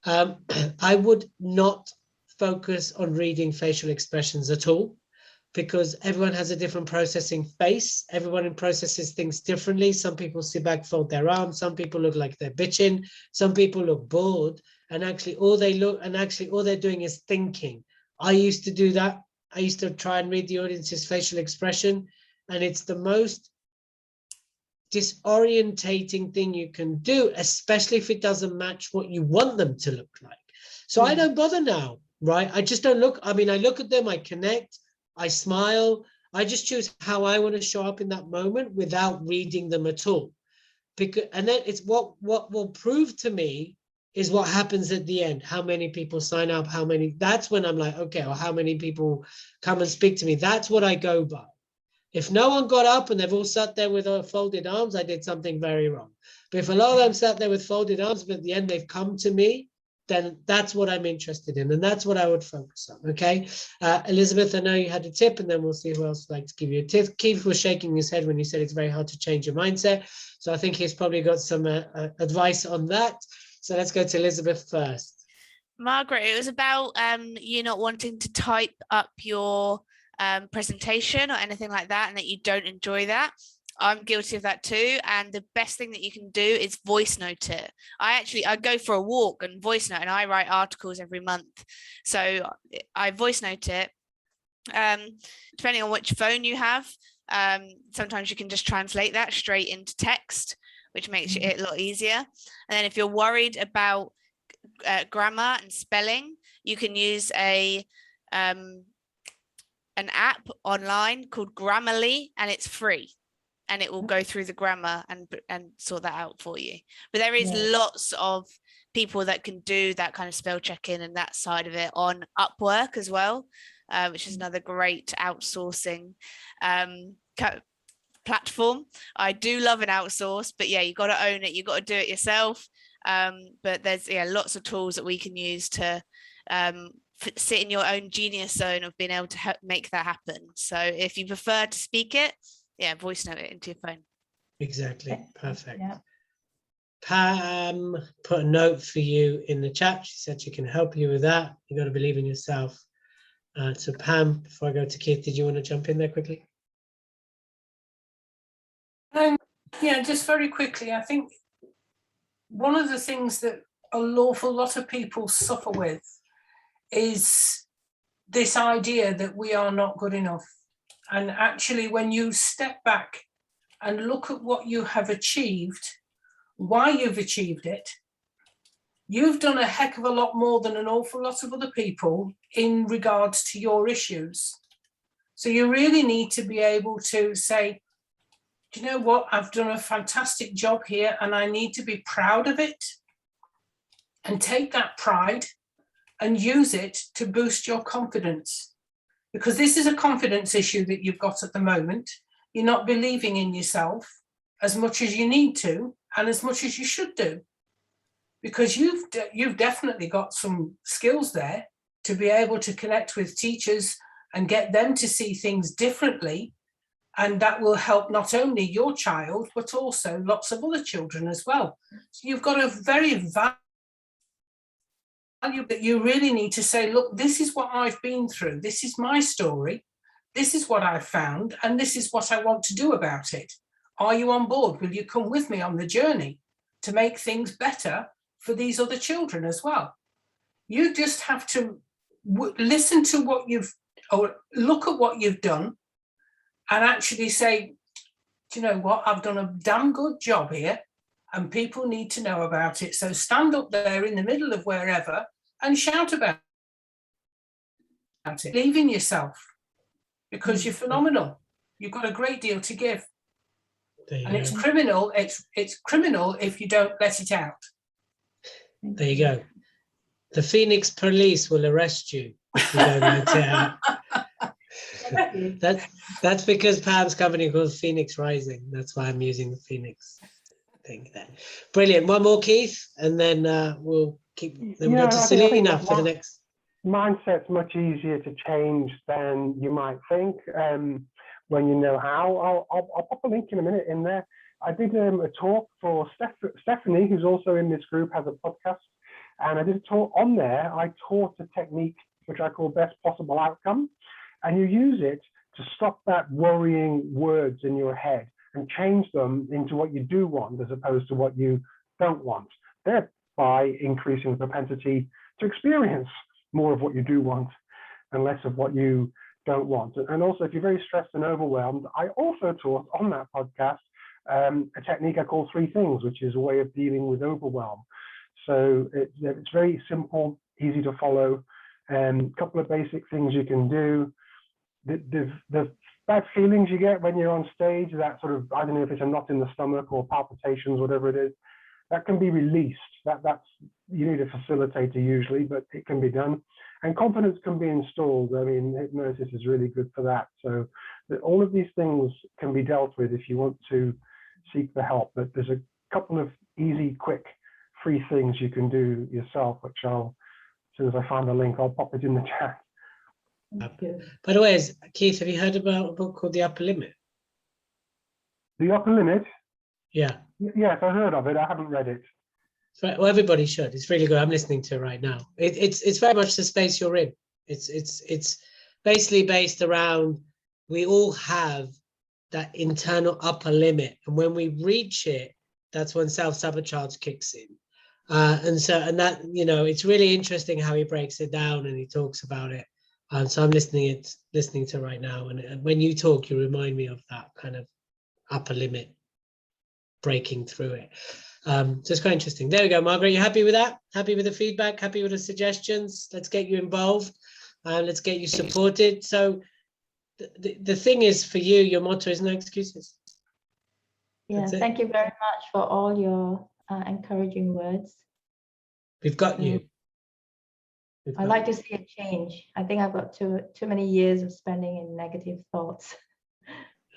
I would not focus on reading facial expressions at all, because everyone has a different processing face. Everyone processes things differently. Some people sit back, fold their arms. Some people look like they're bitching. Some people look bored, and actually all they're doing is thinking. I used to do that. I used to try and read the audience's facial expression, and it's the most disorientating thing you can do, especially if it doesn't match what you want them to look like. So I don't bother now, right? I just don't look. I mean, I look at them, I connect, I smile. I just choose how I want to show up in that moment without reading them at all. And then it's what will prove to me is what happens at the end. How many people sign up, that's when I'm like, okay, or how many people come and speak to me. That's what I go by. If no one got up and they've all sat there with folded arms, I did something very wrong. But if a lot of them sat there with folded arms, but at the end they've come to me, then that's what I'm interested in. And that's what I would focus on, okay? Elizabeth, I know you had a tip, and then we'll see who else would like to give you a tip. Keith was shaking his head when you said it's very hard to change your mindset. So I think he's probably got some advice on that. So let's go to Elizabeth first. Margaret, it was about you not wanting to type up your presentation or anything like that, and that you don't enjoy that. I'm guilty of that too. And the best thing that you can do is voice note it. I go for a walk and voice note, and I write articles every month. So I voice note it. Depending on which phone you have, sometimes you can just translate that straight into text, which makes it a lot easier. And then if you're worried about grammar and spelling, you can use an app online called Grammarly, and it's free, and it will go through the grammar and sort that out for you. But there is lots of people that can do that kind of spell checking and that side of it on Upwork as well, which is another great outsourcing platform. I do love an outsource, but yeah, you got to own it. You got to do it yourself. But there's lots of tools that we can use to sit in your own genius zone of being able to make that happen. So if you prefer to speak it, voice note it into your phone. Exactly. Perfect. Yeah. Pam put a note for you in the chat. She said she can help you with that. You got to believe in yourself. So Pam, before I go to Keith, did you want to jump in there quickly? Yeah, just very quickly. I think one of the things that an awful lot of people suffer with is this idea that we are not good enough. And actually, when you step back and look at what you have achieved, why you've achieved it, you've done a heck of a lot more than an awful lot of other people in regards to your issues. So you really need to be able to say, do you know what? I've done a fantastic job here, and I need to be proud of it, and take that pride and use it to boost your confidence. Because this is a confidence issue that you've got at the moment. You're not believing in yourself as much as you need to, and as much as you should do. Because you've definitely got some skills there to be able to connect with teachers and get them to see things differently, And that will help not only your child, but also lots of other children as well. So you've got a very value that you really need to say, look, this is what I've been through. This is my story. This is what I've found. And this is what I want to do about it. Are you on board? Will you come with me on the journey to make things better for these other children as well? You just have to listen to what you've, or look at what you've done, and actually say, do you know what? I've done a damn good job here and people need to know about it. So stand up there in the middle of wherever and shout about it. Believe in yourself, because you're phenomenal. You've got a great deal to give. And it's criminal. It's criminal if you don't let it out. There you go. The Phoenix police will arrest you if you don't let it out. That's because Pam's company called Phoenix Rising. That's why I'm using the Phoenix thing there. Brilliant. One more, Keith, and then we'll keep. Then we'll go to Selena for the next. Mindset's much easier to change than you might think when you know how. I'll pop a link in a minute in there. I did a talk for Stephanie, who's also in this group, has a podcast, and I did a talk on there. I taught a technique which I call best possible outcome. And you use it to stop that worrying words in your head and change them into what you do want as opposed to what you don't want, thereby increasing the propensity to experience more of what you do want and less of what you don't want. And also, if you're very stressed and overwhelmed, I also taught on that podcast a technique I call 3 things, which is a way of dealing with overwhelm. So it's very simple, easy to follow, and a couple of basic things you can do. The bad feelings you get when you're on stage, that sort of, I don't know if it's a knot in the stomach or palpitations, whatever it is, that can be released. That's you need a facilitator usually, but it can be done. And confidence can be installed. I mean, hypnosis is really good for that. So all of these things can be dealt with if you want to seek the help. But there's a couple of easy, quick, free things you can do yourself, which as soon as I find the link, I'll pop it in the chat. By the way, Keith, have you heard about a book called The Upper Limit? The Upper Limit? Yeah. Yes, I heard of it. I haven't read it. Well, everybody should. It's really good. I'm listening to it right now. It's very much the space you're in. It's basically based around, we all have that internal upper limit, and when we reach it, that's when self-sabotage kicks in. And that, you know, it's really interesting how he breaks it down and he talks about it. So I'm listening to right now, and when you talk, you remind me of that kind of upper limit, breaking through it. So it's quite interesting. There we go, Margaret. You happy with that? Happy with the feedback? Happy with the suggestions? Let's get you involved. Let's get you supported. So the thing is, for you, your motto is no excuses. Yeah, thank you very much for all your encouraging words. We've got you. I'd like to see a change. I think I've got too many years of spending in negative thoughts.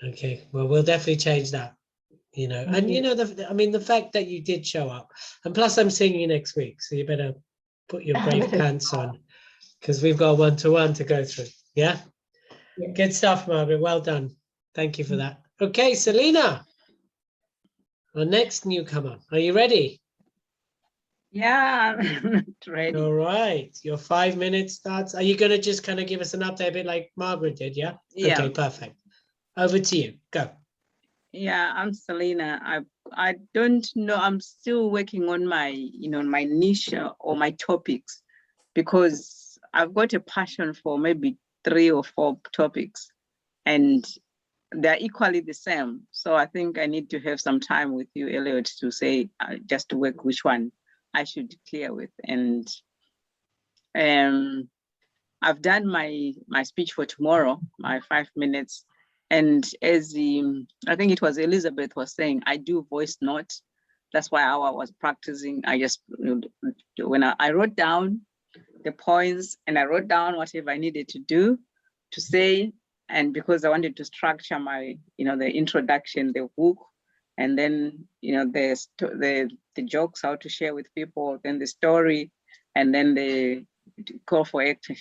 Okay, well, we'll definitely change that, you know. And you know, I mean, the fact that you did show up, and plus I'm seeing you next week, so you better put your brave pants on, because we've got a one-to-one to go through. Yeah? Good stuff, Margaret. Well done. Thank you for that. Okay, Selena, our next newcomer. Are you ready? Yeah, I'm ready. All right, your 5 minutes starts. Are you going to just kind of give us an update a bit like Margaret did? Yeah. Okay, perfect. Over to you. Go. Yeah, I'm Selena. I don't know. I'm still working on my my niche or my topics, because I've got a passion for maybe 3 or 4 topics, and they're equally the same. So I think I need to have some time with you, Elliot, to say just to work which one I should clear with. And I've done my speech for tomorrow, my 5 minutes. And as I think it was Elizabeth was saying, I do voice note. That's why I was practicing. I just, when I wrote down the points and I wrote down whatever I needed to do, to say, and because I wanted to structure my, the introduction, the hook, and then, the jokes, how to share with people, then the story, and then the call for action.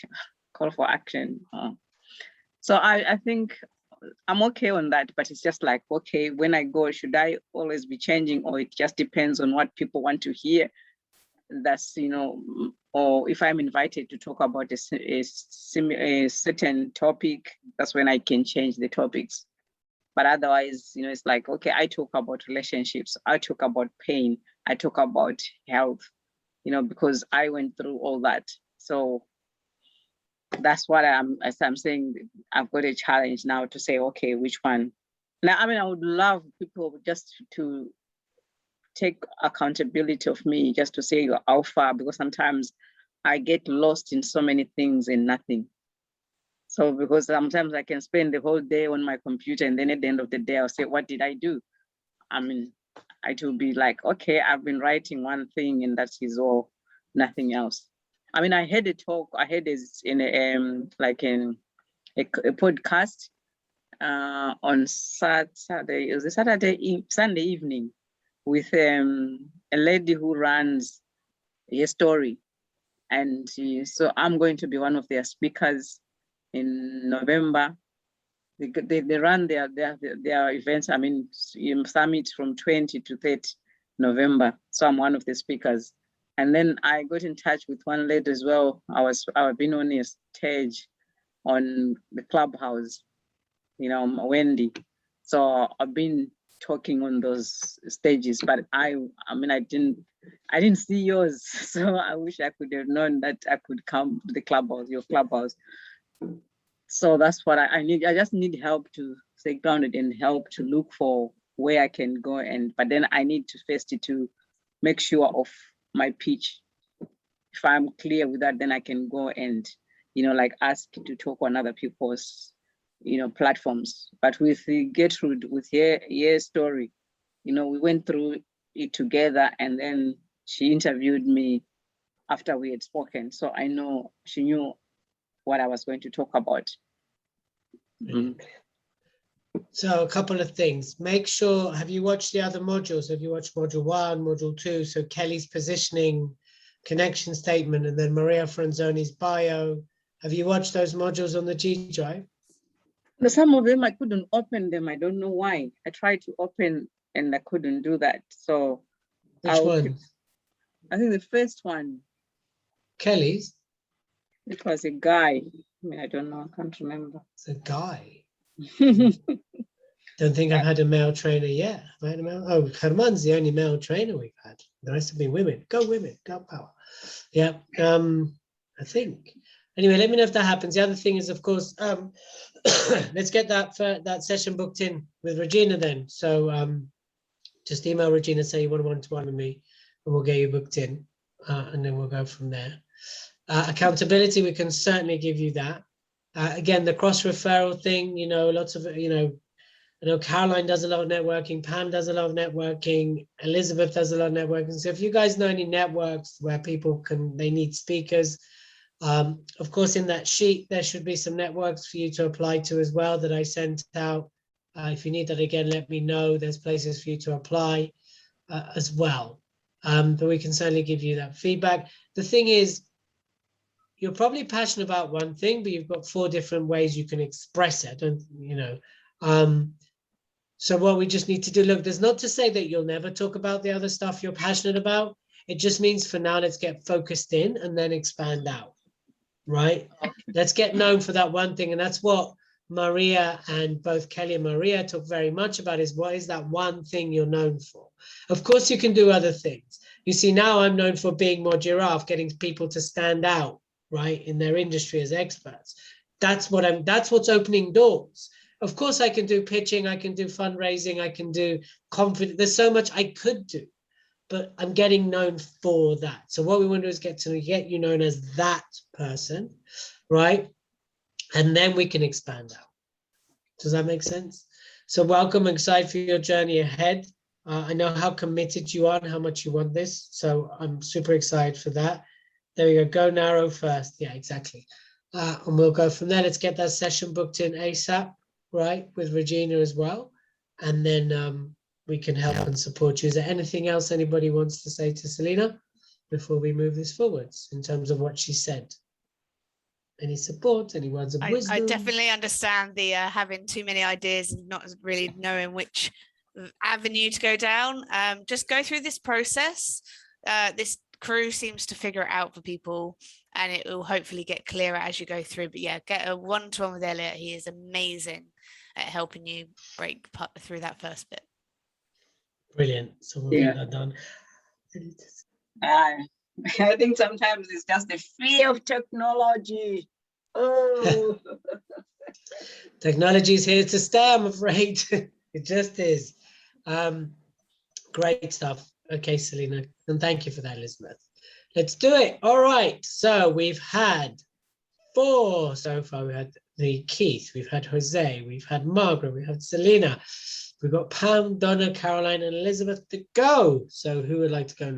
So I think I'm okay on that, but it's just like, okay, when I go, should I always be changing, or it just depends on what people want to hear? That's, you know, or if I'm invited to talk about a certain topic, that's when I can change the topics. But otherwise, you know, it's like, okay, I talk about relationships, I talk about pain, I talk about health, you know, because I went through all that. So that's what I'm saying. I've got a challenge now to say, okay, which one? Now, I mean, I would love people just to take accountability of me, just to say how far, because sometimes I get lost in so many things and nothing. So because sometimes I can spend the whole day on my computer, and then at the end of the day, I'll say, what did I do? I mean, it will be like, okay, I've been writing one thing and that is all, nothing else. I mean, I had a talk, I had this in a podcast on Saturday, it was a Sunday evening, with a lady who runs a story. And so I'm going to be one of their speakers in November. They run their events, I mean, summit from 20 to 30 November. So I'm one of the speakers. And then I got in touch with one lady as well. I've been on a stage on the Clubhouse, you know, Wendy. So I've been talking on those stages, but I mean, I didn't see yours. So I wish I could have known that I could come to the Clubhouse, your Clubhouse. So that's what I need. I just need help to stay grounded and help to look for where I can go. But then I need to first to make sure of my pitch. If I'm clear with that, then I can go and, you know, like ask to talk on other people's, you know, platforms. But with Gertrude, with her story, you know, we went through it together, and then she interviewed me after we had spoken. So I know she knew what I was going to talk about. Mm-hmm. So a couple of things. Make sure, have you watched the other modules? Have you watched module 1, module 2? So Kelly's positioning, connection statement, and then Maria Franzoni's bio. Have you watched those modules on the G Drive? Some of them I couldn't open them. I don't know why. I tried to open and I couldn't do that. So which one? I think the first one. Kelly's? It was a guy. I mean, I don't know. I can't remember. It's a guy. Don't think I've had a male trainer yet. Have I had a male? Oh, Herman's the only male trainer we've had. The rest have been women. Go women, go power. Yeah, I think. Anyway, let me know if that happens. The other thing is, of course, let's get that session booked in with Regina then. So just email Regina, say you want one-to-one with me, and we'll get you booked in, and then we'll go from there. Accountability, we can certainly give you that. Again, the cross-referral thing, you know, lots of, you know, Caroline does a lot of networking, Pam does a lot of networking, Elizabeth does a lot of networking. So if you guys know any networks where people they need speakers, of course, in that sheet, there should be some networks for you to apply to as well that I sent out. If you need that again, let me know. There's places for you to apply as well. But we can certainly give you that feedback. The thing is, you're probably passionate about one thing, but you've got 4 different ways you can express it, and you know. So what we just need to do, look, there's not to say that you'll never talk about the other stuff you're passionate about. It just means for now, let's get focused in and then expand out, right? Let's get known for that one thing. And that's what Maria and both Kelly and Maria talk very much about, is what is that one thing you're known for? Of course, you can do other things. You see, now I'm known for being more giraffe, getting people to stand out, right, in their industry as experts. That's what's opening doors. Of course, I can do pitching, I can do fundraising, I can do confidence. There's so much I could do, but I'm getting known for that. So what we want to do is get you known as that person, right? And then we can expand out. Does that make sense? So welcome, excited for your journey ahead. I know how committed you are and how much you want this. So I'm super excited for that. There we go. Go narrow first. Yeah, exactly. And we'll go from there. Let's get that session booked in ASAP, right, with Regina as well. And then we can help and support you. Is there anything else anybody wants to say to Selena before we move this forwards in terms of what she said? Any support, any words of wisdom? I definitely understand the having too many ideas and not really knowing which avenue to go down. Just go through this process. This crew seems to figure it out for people, and it will hopefully get clearer as you go through. But yeah, get a one-to-one with Elliot. He is amazing at helping you break through that first bit. Brilliant. So we'll get that done. I think sometimes it's just the fear of technology. Oh. Technology is here to stay, I'm afraid. It just is. Great stuff. Okay, Selena, and thank you for that, Elizabeth. Let's do it. All right. So we've had 4 so far. We had the Keith, we've had Jose, we've had Margaret, we've had Selena, we've got Pam, Donna, Caroline, and Elizabeth to go. So who would like to go?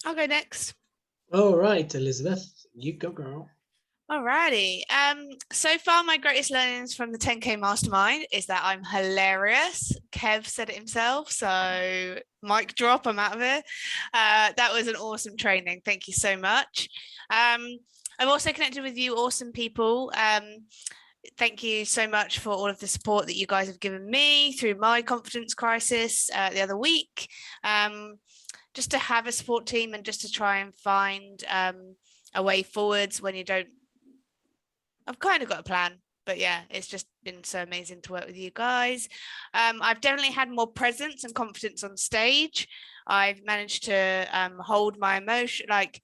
I'll go next. All right, Elizabeth, you go, girl. Alrighty. So far, my greatest learnings from the 10K Mastermind is that I'm hilarious. Kev said it himself, so mic drop, I'm out of it. That was an awesome training. Thank you so much. I've also connected with you awesome people. Thank you so much for all of the support that you guys have given me through my confidence crisis the other week. Just to have a support team and just to try and find a way forwards when you don't. I've kind of got a plan, but yeah, it's just been so amazing to work with you guys. I've definitely had more presence and confidence on stage. I've managed to hold my emotion, like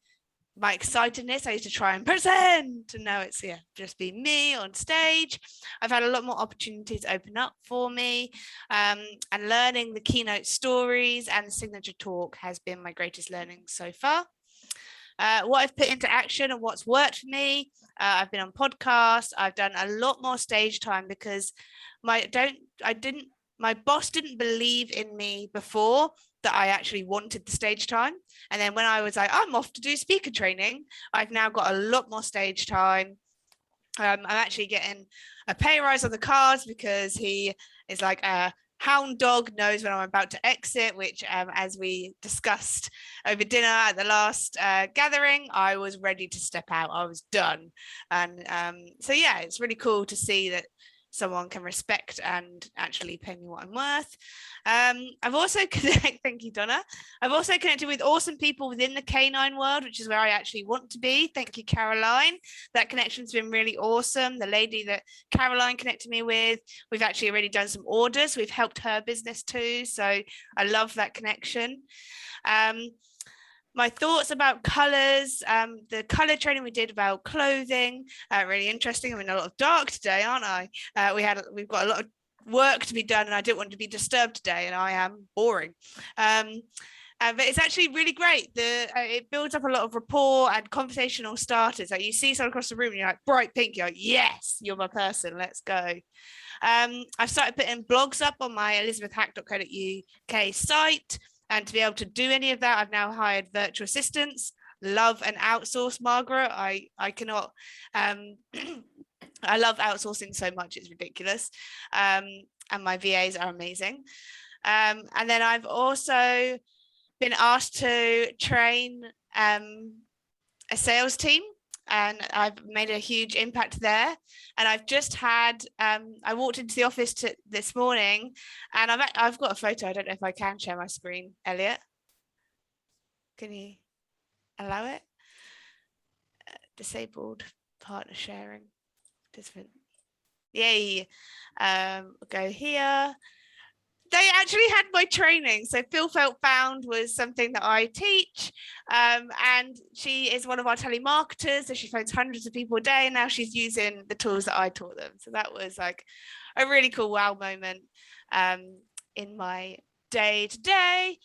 my excitedness. I used to try and present, and now it's just be me on stage. I've had a lot more opportunities open up for me, and learning the keynote stories and the signature talk has been my greatest learning so far. What I've put into action and what's worked for me, I've been on podcasts. I've done a lot more stage time because my boss didn't believe in me before that I actually wanted the stage time. And then when I was like, I'm off to do speaker training, I've now got a lot more stage time. I'm actually getting a pay rise on the cards because he is like a hound dog, knows when I'm about to exit, which as we discussed over dinner at the last gathering, I was ready to step out. I was done. And so yeah, it's really cool to see that someone can respect and actually pay me what I'm worth. I've also thank you, Donna. I've also connected with awesome people within the canine world, which is where I actually want to be. Thank you, Caroline. That connection's been really awesome. The lady that Caroline connected me with, we've actually already done some orders. We've helped her business too. So I love that connection. My thoughts about colors, the color training we did about clothing, really interesting. I'm in a lot of dark today, aren't I? We've got a lot of work to be done, and I didn't want to be disturbed today, and I am boring. But it's actually really great. It builds up a lot of rapport and conversational starters. Like you see someone across the room, and you're like bright pink. You're like, yes, you're my person. Let's go. I've started putting blogs up on my elizabethhack.co.uk site. And to be able to do any of that, I've now hired virtual assistants. Love and outsource, Margaret. I cannot. I love outsourcing so much; it's ridiculous. And my VAs are amazing. And then I've also been asked to train a sales team, and I've made a huge impact there. And I've just had, I walked into the office this morning, and I've got a photo. I don't know if I can share my screen, Elliot. Can you allow it? Disabled partner sharing. Yay. Go here. They actually had my training. So Feel Felt Found was something that I teach. And she is one of our telemarketers. So she phones hundreds of people a day. And now she's using the tools that I taught them. So that was like a really cool wow moment in my day to day.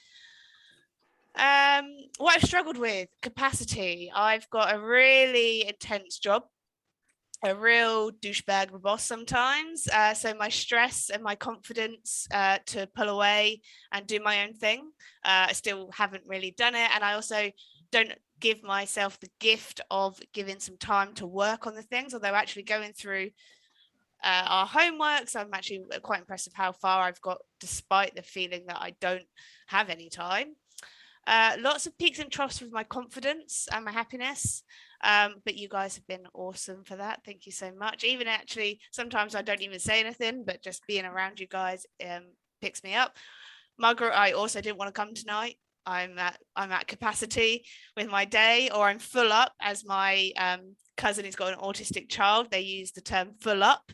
What I've struggled with, capacity. I've got a really intense job. A real douchebag boss sometimes. So my stress and my confidence to pull away and do my own thing, I still haven't really done it. And I also don't give myself the gift of giving some time to work on the things, although actually going through our homeworks, I'm actually quite impressed with how far I've got, despite the feeling that I don't have any time. Lots of peaks and troughs with my confidence and my happiness. But you guys have been awesome for that. Thank you so much. Even actually, sometimes I don't even say anything, but just being around you guys picks me up. Margaret, I also didn't want to come tonight. I'm at capacity with my day, or I'm full up, as my cousin who's got an autistic child, they use the term full up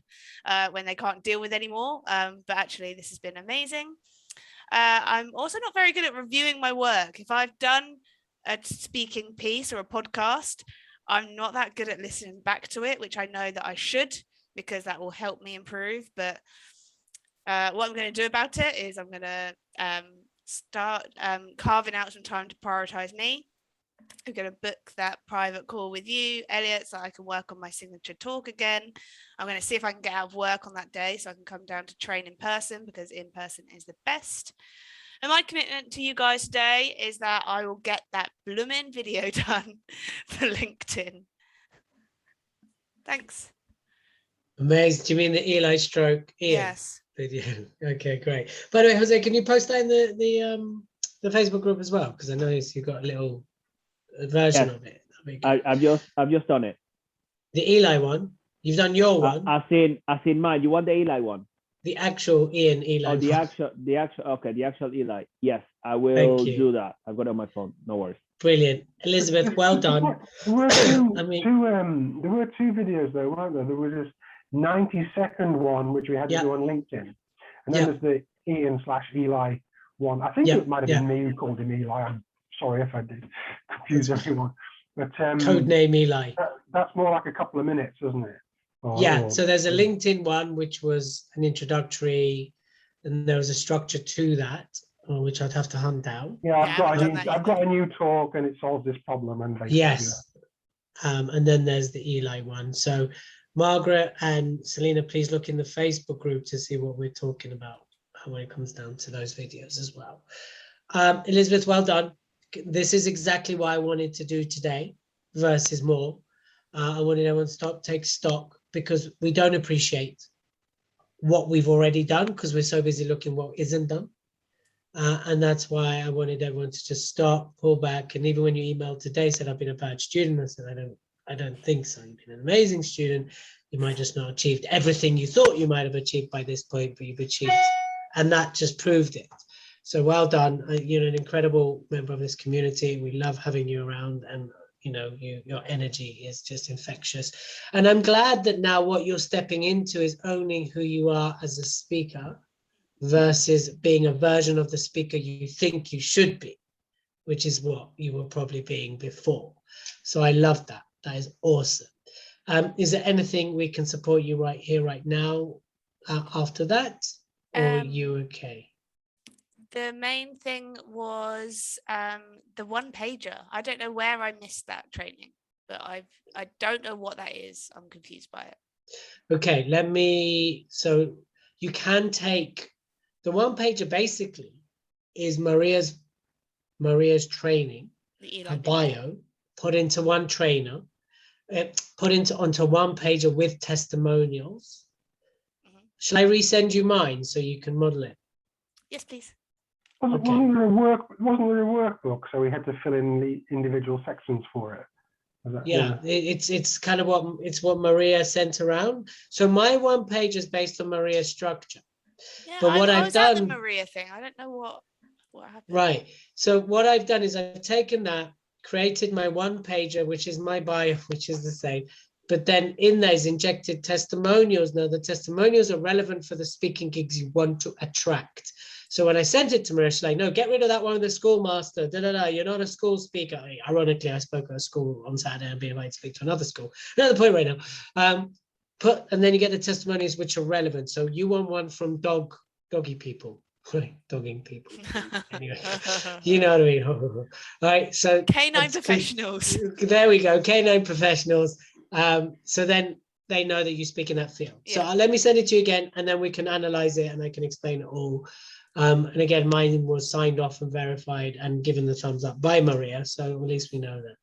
when they can't deal with anymore. But actually, this has been amazing. I'm also not very good at reviewing my work. If I've done a speaking piece or a podcast, I'm not that good at listening back to it, which I know that I should, because that will help me improve. But what I'm going to do about it is I'm going to start carving out some time to prioritize me. I'm going to book that private call with you, Elliot, so I can work on my signature talk again. I'm going to see if I can get out of work on that day so I can come down to train in person, because in person is the best. And my commitment to you guys today is that I will get that blooming video done for LinkedIn. Thanks. Amazing. Do you mean the Eli stroke Ian Yes. video? Okay, great. By the way, Jose, can you post that in the Facebook group as well? Because I noticed you got a little version of it. I've just done it. The Eli one. You've done your one. I've seen mine. You want the Eli one? The actual Eli. Oh, the actual. Okay, the actual Eli. Yes, I will do that. I've got it on my phone. No worries. Brilliant, Elizabeth. Well done. There were two videos though, weren't there? There was this 90-second one which we had to do on LinkedIn, and then there's the Ian/Eli one. I think it might have been me who called him Eli. I'm sorry if I did confuse everyone. But code name Eli. That's more like a couple of minutes, isn't it? So there's a LinkedIn one which was an introductory, and there was a structure to that, which I'd have to hunt down. Yeah, I've got a new talk and it solves this problem. And and then there's the Eli one. So Margaret and Selena, please look in the Facebook group to see what we're talking about when it comes down to those videos as well. Elizabeth, well done. This is exactly what I wanted to do today, versus more. I wanted everyone to take stock, because we don't appreciate what we've already done because we're so busy looking what isn't done. And that's why I wanted everyone to just stop, pull back. And even when you emailed today, said I've been a bad student, I said, I don't think so. You've been an amazing student. You might just not achieved everything you thought you might have achieved by this point, but you've achieved. And that just proved it. So well done. You're an incredible member of this community. We love having you around, and your energy is just infectious. And I'm glad that now what you're stepping into is owning who you are as a speaker versus being a version of the speaker you think you should be, which is what you were probably being before. So I love that. That is awesome. Is there anything we can support you right here, right now, after that? Or are you okay? The main thing was the one pager. I don't know where I missed that training, but I don't know what that is. I'm confused by it. Okay, so you can take the one pager. Basically is Maria's training, her bio, put into one trainer, onto one pager with testimonials. Shall I resend you mine so you can model it? Yes, please. Wasn't there a workbook, so we had to fill in the individual sections for it? It's kind of what Maria sent around. So my one page is based on Maria's structure. Yeah, but what I I've was done, at the Maria thing. I don't know what happened. Right. So what I've done is I've taken that, created my one pager, which is my bio, which is the same. But then in there is injected testimonials. Now the testimonials are relevant for the speaking gigs you want to attract. So when I sent it to Maria, she's like, no, get rid of that one with the schoolmaster. You're not a school speaker. Ironically, I spoke at a school on Saturday and being invited to speak to another school. Another point right now. And then you get the testimonials which are relevant. So you want one from doggy people. Dogging people. Anyway, you know what I mean. All right. So Canine professionals. There we go. Canine professionals. So then they know that you speak in that field. So let me send it to you again, and then we can analyze it and I can explain it all. And again, mine was signed off and verified and given the thumbs up by Maria. So at least we know that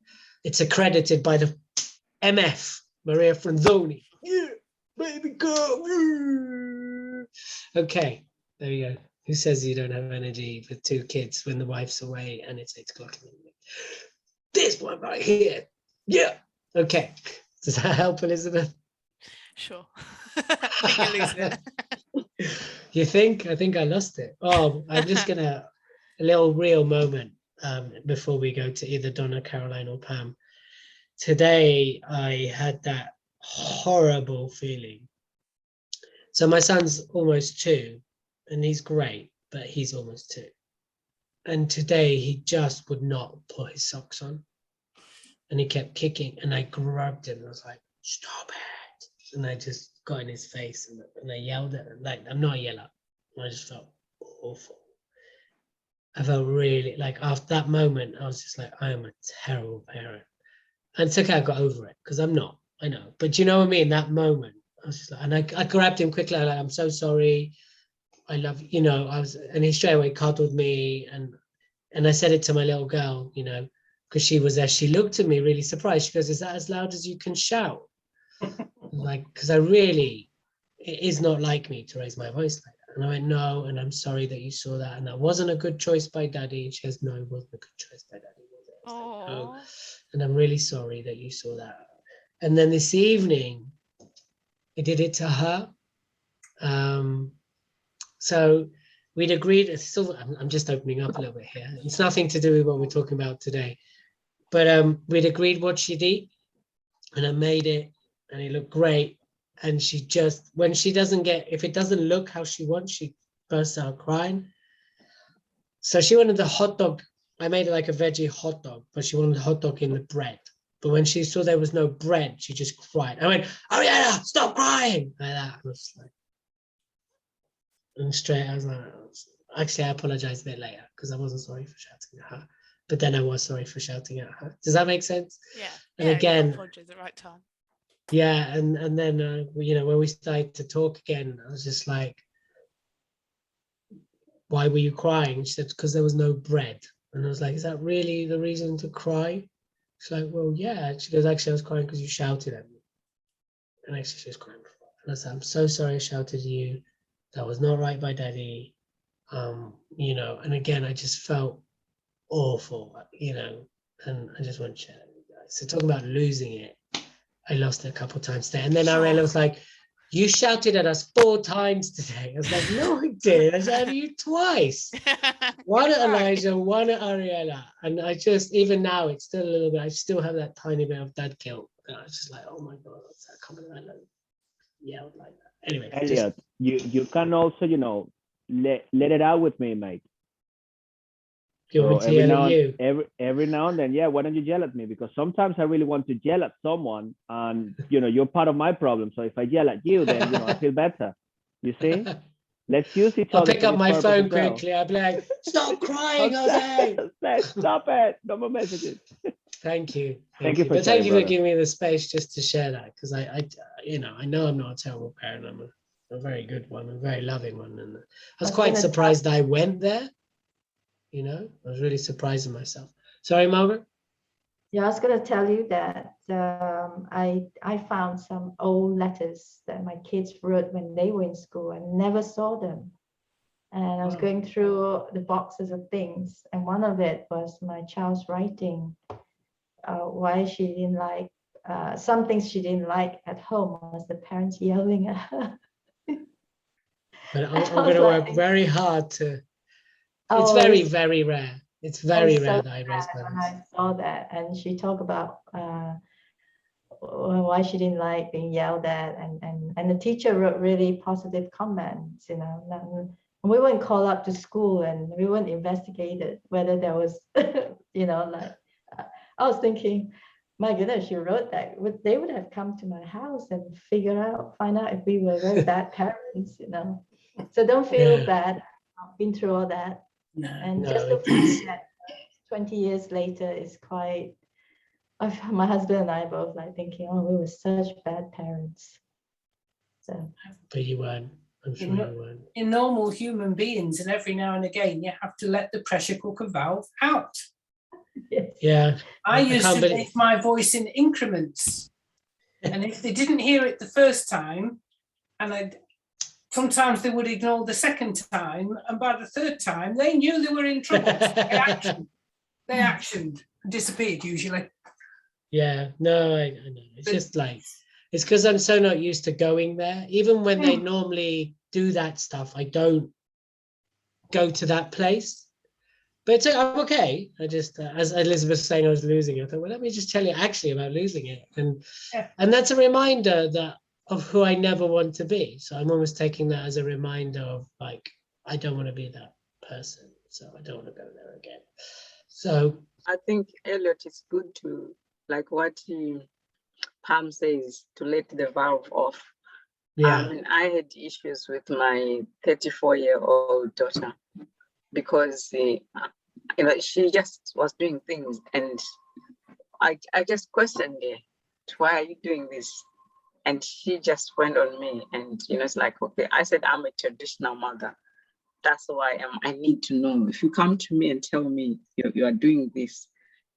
it's accredited by the MF, Maria Franzoni. Yeah, baby girl. Okay, there you go. Who says you don't have energy with 2 kids when the wife's away and it's 8 o'clock in the morning? This one right here. Yeah. Okay. Does that help, Elizabeth? Sure. I think you're losing it. You think? I think I lost it. Oh, I'm just gonna a little real moment before we go to either Donna, Caroline, or Pam. Today I had that horrible feeling. So my son's almost 2 and he's great, but he's almost 2. And today he just would not put his socks on. And he kept kicking and I grabbed him and I was like, stop it. And I just got in his face and I yelled at him. Like, I'm not a yeller. I just felt awful. I felt really, like, after that moment, I was just like, I am a terrible parent. And it's okay, I got over it, because I'm not, I know. But you know what I mean? That moment, I was just like, and I grabbed him quickly. I'm like, I'm so sorry. I love you, you know, and he straight away cuddled me. And I said it to my little girl, you know, because she was there. She looked at me really surprised. She goes, is that as loud as you can shout? Like, because it is not like me to raise my voice like that. And I went, no, and I'm sorry that you saw that. And that wasn't a good choice by Daddy. And she goes, no, it wasn't a good choice by Daddy, was it? I was like, no. And I'm really sorry that you saw that. And then this evening, I did it to her. So we'd agreed, I'm just opening up a little bit here. It's nothing to do with what we're talking about today. But we'd agreed what she'd eat. And I made it. And it looked great. And she just, when she doesn't if it doesn't look how she wants, she bursts out crying. So she wanted the hot dog. I made it like a veggie hot dog, but she wanted the hot dog in the bread. But when she saw there was no bread, she just cried. I went, Ariana, stop crying. Like that. I was like, and straight, I was like, actually, I apologized a bit later because I wasn't sorry for shouting at her. But then I was sorry for shouting at her. Does that make sense? Yeah. And again, you apologized at the right time. Yeah, and then you know, when we started to talk again, I was just like, why were you crying? She said, because there was no bread. And I was like, is that really the reason to cry? She's like, well, yeah. She goes, actually, I was crying because you shouted at me. And actually, she was crying. And I said, I'm so sorry I shouted at you. That was not right by Daddy. You know, and again, I just felt awful, you know, and I just want to share that with you guys. So talking about losing it, I lost it a couple of times today. And then Ariella was like, you shouted at us 4 times today. I was like, no, I did. I shouted at you twice. One at Elijah, one at Ariella. And I just, even now, it's still a little bit, I still have that tiny bit of dad guilt. And I was just like, oh my God, what's that coming out? Yelled like that. Anyway. Elliot, you can also, you know, let it out with me, mate. So every now and then, yeah, why don't you yell at me? Because sometimes I really want to yell at someone, and you know, you're part of my problem. So if I yell at you, then you know, I feel better. You see? Let's use each other. I'll pick up my phone quickly. I'll be like, stop crying, Jose. Stop it. No more messages. Thank you. Thank you for giving me the space just to share that, because I you know, I know I'm not a terrible parent. I'm a very good one, a very loving one. And I was quite surprised I went there. You know, I was really surprising myself. Sorry, Margaret? Yeah, I was going to tell you that I found some old letters that my kids wrote when they were in school and never saw them. And I was going through the boxes of things, and one of it was my child's writing why she didn't like, some things she didn't like at home was the parents yelling at her. But I'm going to work very hard to... It's very, very rare. It's very rare that I raise my voice. I saw that, and she talked about why she didn't like being yelled at, and the teacher wrote really positive comments, you know. And we weren't called up to school, and we weren't investigated whether there was, you know, like I was thinking, my goodness, she wrote that. They would have come to my house and find out if we were very bad parents, you know. So don't feel bad. I've been through all that. And just to find that 20 years later is quite, my husband and I both like thinking, oh, we were such bad parents. So. But you weren't. I'm sure you weren't. In normal human beings, and every now and again, you have to let the pressure cooker valve out. Yes. Yeah. I used to make my voice in increments. And if they didn't hear it the first time, and sometimes they would ignore the second time, and by the third time, they knew they were in trouble. So they actioned and disappeared usually. Yeah, no, I know. It's just like, it's because I'm so not used to going there. Even when they normally do that stuff, I don't go to that place. But I'm okay. I just, as Elizabeth was saying, I was losing it. I thought, well, let me just tell you actually about losing it. And that's a reminder that of who I never want to be. So I'm almost taking that as a reminder of like, I don't want to be that person. So I don't want to go there again. So I think, Elliot, it's good to, like what Pam says, to let the valve off. yeah. I had issues with my 34-year-old daughter because she just was doing things, and I just questioned her, why are you doing this? And she just went on me, and it's like, okay, I said, I'm a traditional mother. That's who I am. I need to know. If you come to me and tell me you are doing this,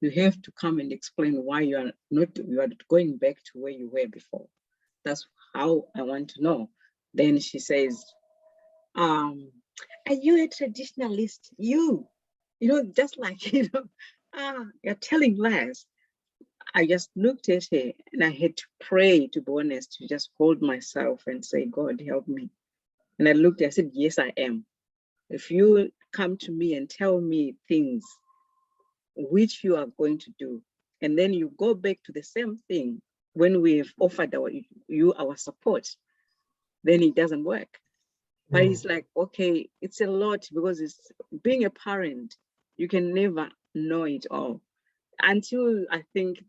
you have to come and explain why you are going back to where you were before. That's how I want to know. Then she says, are you a traditionalist? Just like, you're telling lies. I just looked at her and I had to pray, to be honest, to just hold myself and say, God, help me. And I looked, I said, yes, I am. If you come to me and tell me things which you are going to do, and then you go back to the same thing when we've offered our support, then it doesn't work. But it's like, okay, it's a lot, because it's being a parent, you can never know it all until I think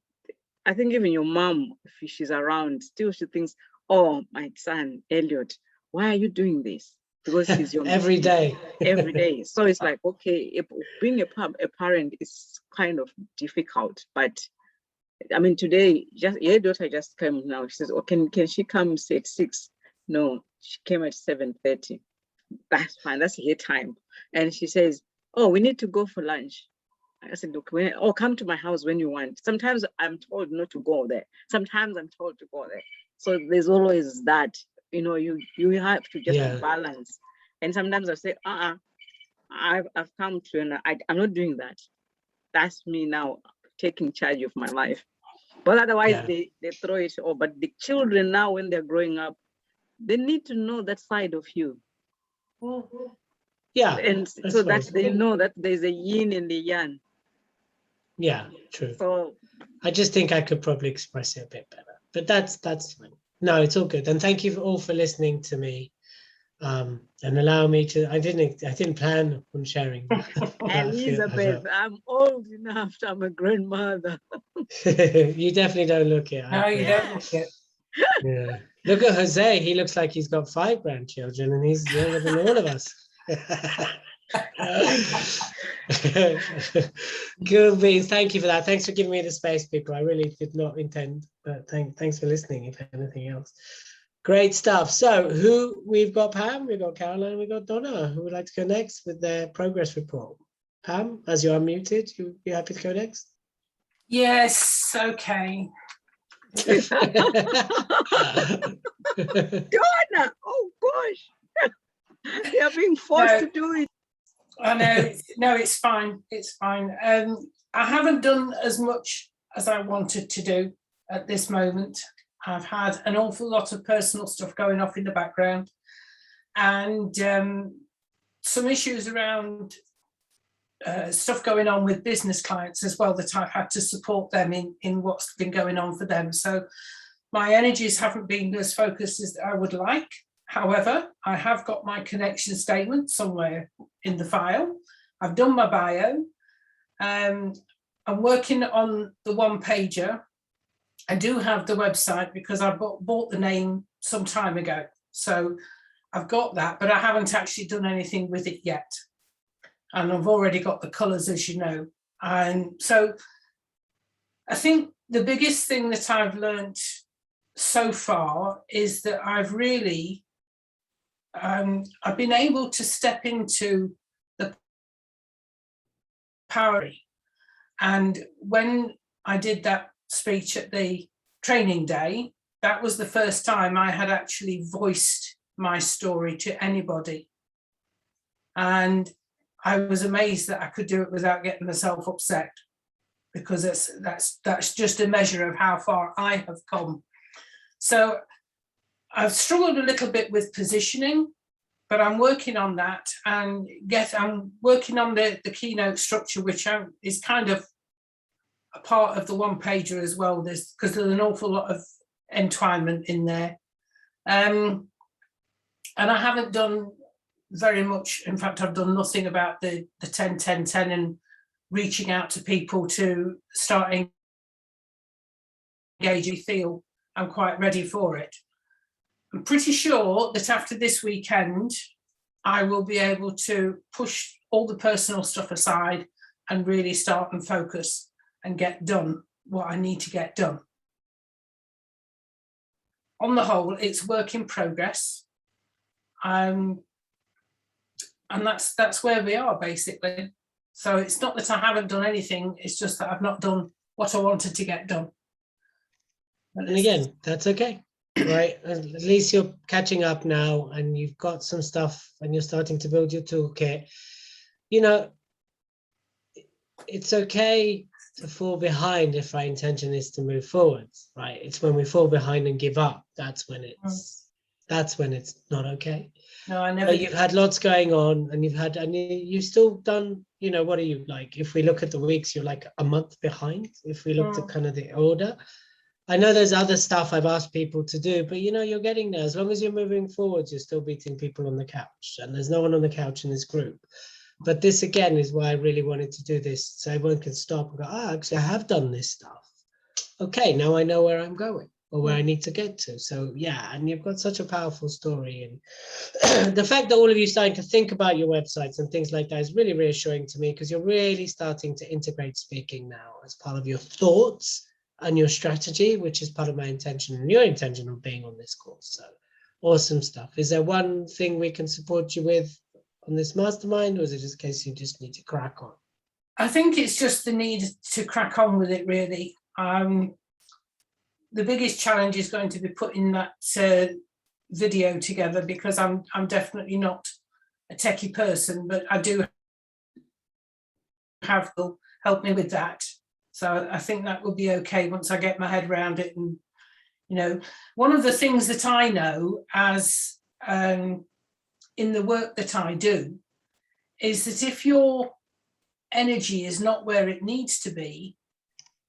even your mom, if she's around, still she thinks, oh, my son, Elliot, why are you doing this? Because he's your every day. Every day. So it's like, okay, being a parent is kind of difficult. But I mean, today, your daughter just came now. She says, oh, can she come at 6? No, she came at 7:30. That's fine. That's her time. And she says, oh, we need to go for lunch. I said, look, come to my house when you want. Sometimes I'm told not to go there. Sometimes I'm told to go there. So there's always that, you have to just balance. And sometimes I say, I've come to, and I'm not doing that. That's me now taking charge of my life. But otherwise they throw it over. But the children now, when they're growing up, they need to know that side of you. Yeah. And so that they know that there's a yin and the yang. Yeah, true. So I just think I could probably express it a bit better, but that's fine. No, it's all good. And thank you all for listening to me, and allow me to. I didn't plan on sharing. Elizabeth, I'm old enough. I'm a grandmother. You definitely don't look it. No, you don't look it. Yeah. Look at Jose. He looks like he's got 5 grandchildren, and he's younger than all of us. Good beans. Thank you for that. Thanks for giving me the space, people. I really did not intend, but thanks for listening, if anything else. Great stuff. So we've got Pam, we've got Caroline, we've got Donna. Who would like to go next with their progress report? Pam, as you're unmuted, you'd be happy to go next? Yes, okay. Donna, oh gosh. You're being forced to do it. I know. No, it's fine. It's fine. I haven't done as much as I wanted to do at this moment. I've had an awful lot of personal stuff going off in the background, and some issues around stuff going on with business clients as well, that I've had to support them in what's been going on for them. So my energies haven't been as focused as I would like. However, I have got my connection statement somewhere in the file. I've done my bio. I'm working on the one-pager. I do have the website because I bought the name some time ago. So I've got that, but I haven't actually done anything with it yet. And I've already got the colours, as you know. And so I think the biggest thing that I've learned so far is that I've really I've been able to step into the power. And when I did that speech at the training day, that was the first time I had actually voiced my story to anybody. And I was amazed that I could do it without getting myself upset. because that's just a measure of how far I have come. So I've struggled a little bit with positioning, but I'm working on that, and I'm working on the keynote structure, which is kind of a part of the one pager as well. Because there's an awful lot of entwinement in there. And I haven't done very much. In fact, I've done nothing about the 10-10-10 and reaching out to people to start engaging. Feel I'm quite ready for it. I'm pretty sure that after this weekend, I will be able to push all the personal stuff aside and really start and focus and get done what I need to get done. On the whole, it's work in progress. And that's where we are, basically. So it's not that I haven't done anything, it's just that I've not done what I wanted to get done. And again, that's okay, right? At least you're catching up now, and you've got some stuff, and you're starting to build your toolkit. You know, it's okay to fall behind if our intention is to move forwards, right? It's when we fall behind and give up, that's when it's not okay. No, I never. You've had lots going on, and you've still done, you know, what are you like? If we look at the weeks, you're like a month behind. If we looked at kind of the order, I know there's other stuff I've asked people to do, but you know, you're getting there. As long as you're moving forwards, you're still beating people on the couch, and there's no one on the couch in this group. But this again is why I really wanted to do this, so everyone can stop and go, actually, I have done this stuff. Okay, now I know where I'm going or where I need to get to. So yeah, and you've got such a powerful story. And the fact that all of you starting to think about your websites and things like that is really reassuring to me, because you're really starting to integrate speaking now as part of your thoughts and your strategy, which is part of my intention and your intention of being on this course. So awesome stuff. Is there one thing we can support you with on this mastermind, or is it just a case you just need to crack on? I think it's just the need to crack on with it, really. The biggest challenge is going to be putting that video together, because I'm definitely not a techie person, but I do have to help me with that. So I think that will be okay once I get my head around it. And, you know, one of the things that I know as in the work that I do is that if your energy is not where it needs to be,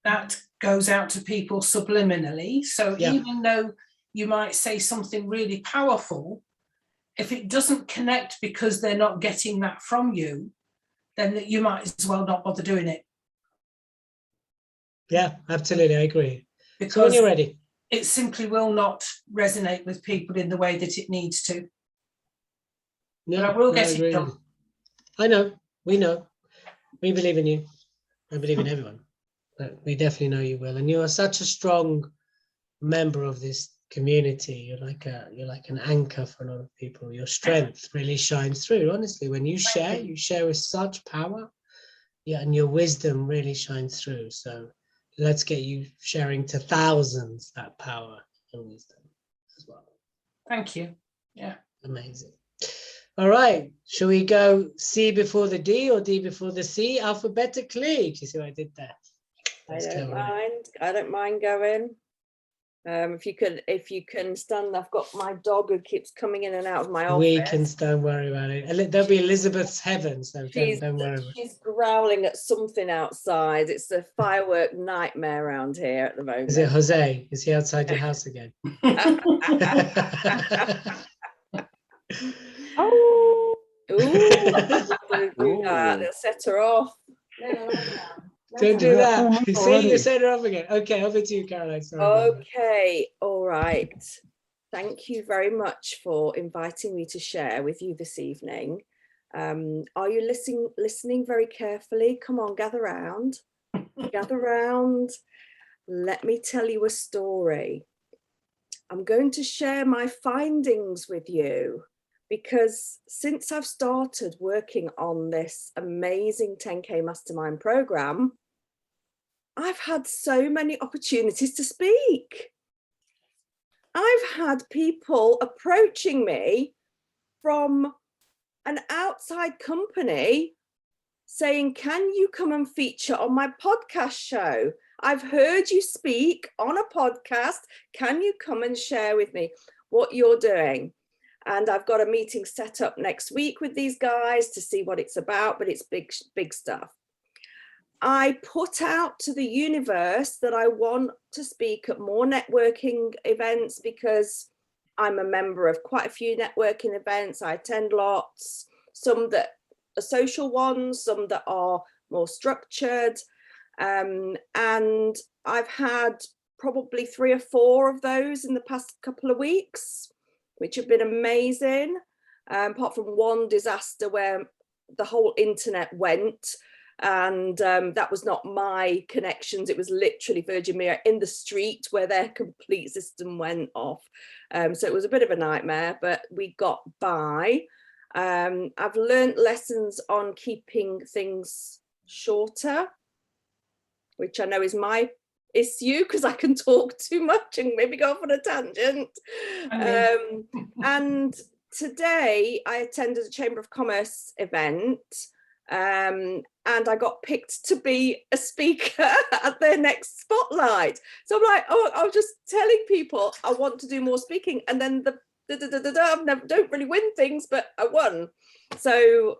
that goes out to people subliminally. So even though you might say something really powerful, if it doesn't connect because they're not getting that from you, then you might as well not bother doing it. Yeah, absolutely, I agree. Because so when you're ready, it simply will not resonate with people in the way that it needs to. No, but I will get it done. I know, we know. We believe in you. I believe in everyone. But we definitely know you will. And you are such a strong member of this community. You're like an anchor for a lot of people. Your strength really shines through. Honestly, when you share with such power. Yeah, and your wisdom really shines through. So let's get you sharing to thousands that power and wisdom as well. Thank you. Yeah. Amazing. All right, shall we go C before the D or D before the C alphabetically? Do you see what I did there? I don't mind going. If you can stand, I've got my dog who keeps coming in and out of my office. We can don't worry about it. There'll be Elizabeth's heaven, so don't worry. She's growling at something outside. It's a firework nightmare around here at the moment. Is it Jose? Is he outside your house again? Oh, they'll set her off. Don't do that. See, you set her off again. Okay, over to you, Caroline. Sorry. Okay, all right. Thank you very much for inviting me to share with you this evening. Are you listening very carefully? Come on, gather round. Gather round. Let me tell you a story. I'm going to share my findings with you, because since I've started working on this amazing 10K Mastermind program, I've had so many opportunities to speak. I've had people approaching me from an outside company saying, can you come and feature on my podcast show? I've heard you speak on a podcast. Can you come and share with me what you're doing? And I've got a meeting set up next week with these guys to see what it's about, but it's big, big stuff. I put out to the universe that I want to speak at more networking events because I'm a member of quite a few networking events. I attend lots, some that are social ones, some that are more structured. And I've had probably 3 or 4 of those in the past couple of weeks, which have been amazing. Apart from one disaster where the whole internet went, and that was not my connections. It was literally Virgin Media in the street where their complete system went off. So it was a bit of a nightmare, but we got by. I've learned lessons on keeping things shorter, which I know is my issue because I can talk too much and maybe go off on a tangent. And today I attended a Chamber of Commerce event, and I got picked to be a speaker at their next spotlight. So I'm like, oh, I was just telling people I want to do more speaking, and then I don't really win things, but I won. So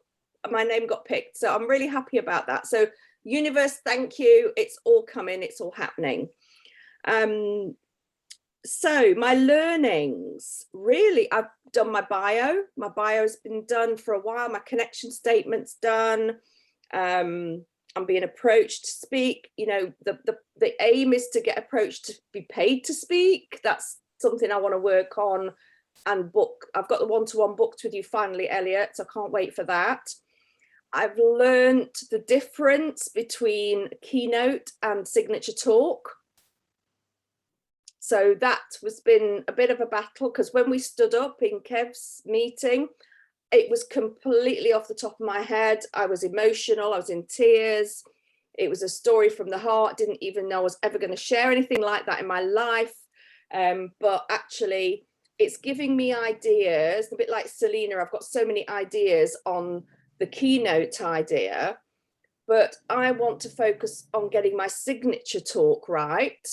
my name got picked. So I'm really happy about that. So universe, thank you. It's all coming. It's all happening. So my learnings, really, I've done my bio. My bio's been done for a while. My connection statement's done. I'm being approached to speak. You know, the aim is to get approached to be paid to speak. That's something I want to work on and book. I've got the one-to-one booked with you finally, Elliot, so I can't wait for that. I've learned the difference between Keynote and Signature Talk. So that was been a bit of a battle, because when we stood up in Kev's meeting, it was completely off the top of my head. I was emotional, I was in tears. It was a story from the heart. Didn't even know I was ever going to share anything like that in my life. But actually, it's giving me ideas, a bit like Selena. I've got so many ideas on the Keynote idea, but I want to focus on getting my signature talk right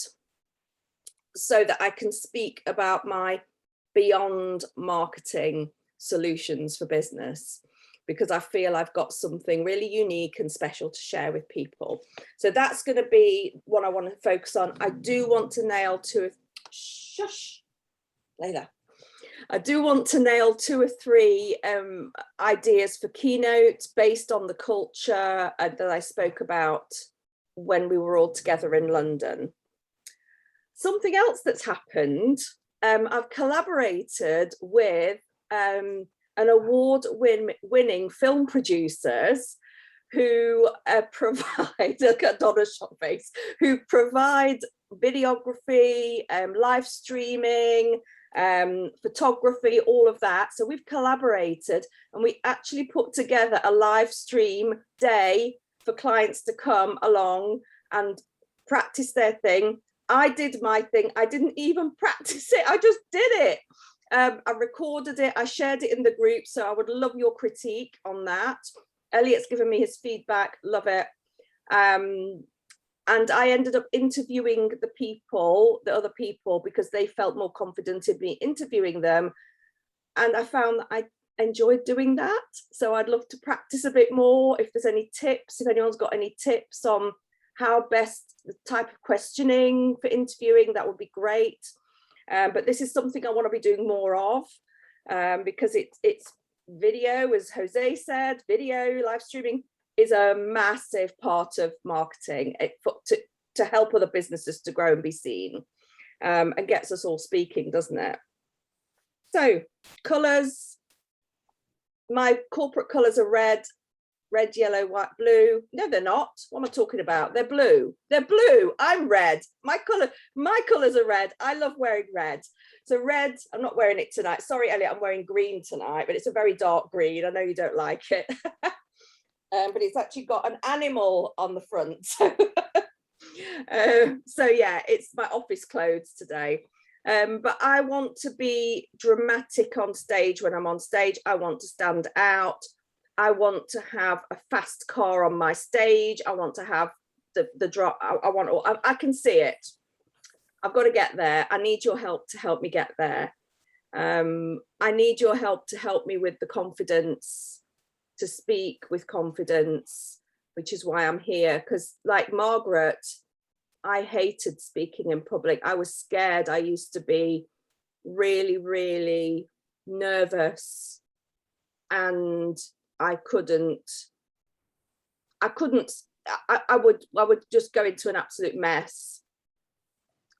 so that I can speak about my beyond marketing solutions for business, because I feel I've got something really unique and special to share with people. So that's going to be what I want to focus on. I do want to nail I do want to nail 2 or 3 ideas for Keynote based on the culture that I spoke about when we were all together in London. Something else that's happened, I've collaborated with an award-winning film producers who provide, look at Donna's shop face, who provide videography, live streaming, photography, all of that. So we've collaborated and we actually put together a live stream day for clients to come along and practice their thing. I did my thing. I didn't even practice it. I just did it. I recorded it. I shared it in the group. So I would love your critique on that. Elliot's given me his feedback. Love it. And I ended up interviewing the other people, because they felt more confident in me interviewing them. And I found that I enjoyed doing that. So I'd love to practice a bit more. If there's any tips, if anyone's got any tips on how best, the type of questioning for interviewing, that would be great. But this is something I want to be doing more of, because it's video, as Jose said, video, live streaming is a massive part of marketing to help other businesses to grow and be seen, and gets us all speaking, doesn't it? So colours, my corporate colours are red, yellow, white, blue. No, they're not. What am I talking about? They're blue. They're blue. I'm red. My colours are red. I love wearing red. So red, I'm not wearing it tonight. Sorry, Elliot, I'm wearing green tonight, but it's a very dark green. I know you don't like it. But it's actually got an animal on the front. So yeah, it's my office clothes today. But I want to be dramatic on stage. When I'm on stage, I want to stand out. I want to have a fast car on my stage. I want to have the drop. I can see it. I've got to get there. I need your help to help me get there. I need your help to help me with the confidence to speak with confidence, which is why I'm here. Because like Margaret, I hated speaking in public. I was scared. I used to be really, really nervous, and I would just go into an absolute mess.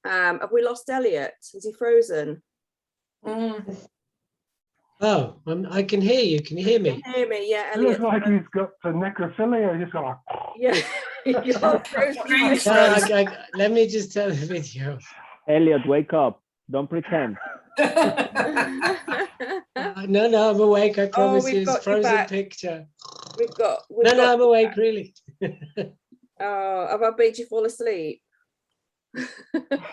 Have we lost Elliot? Is he frozen? Oh, I can hear you. Can you hear me? You can hear me, yeah, It looks Elliot. like he's got the necrophilia. He's just got Yeah, you're frozen. No, let me just tell the video. Elliot, wake up. Don't pretend. No, I'm awake. I promise we've you. It's got you frozen back. picture. We've got No, I'm awake, really. have I made you fall asleep?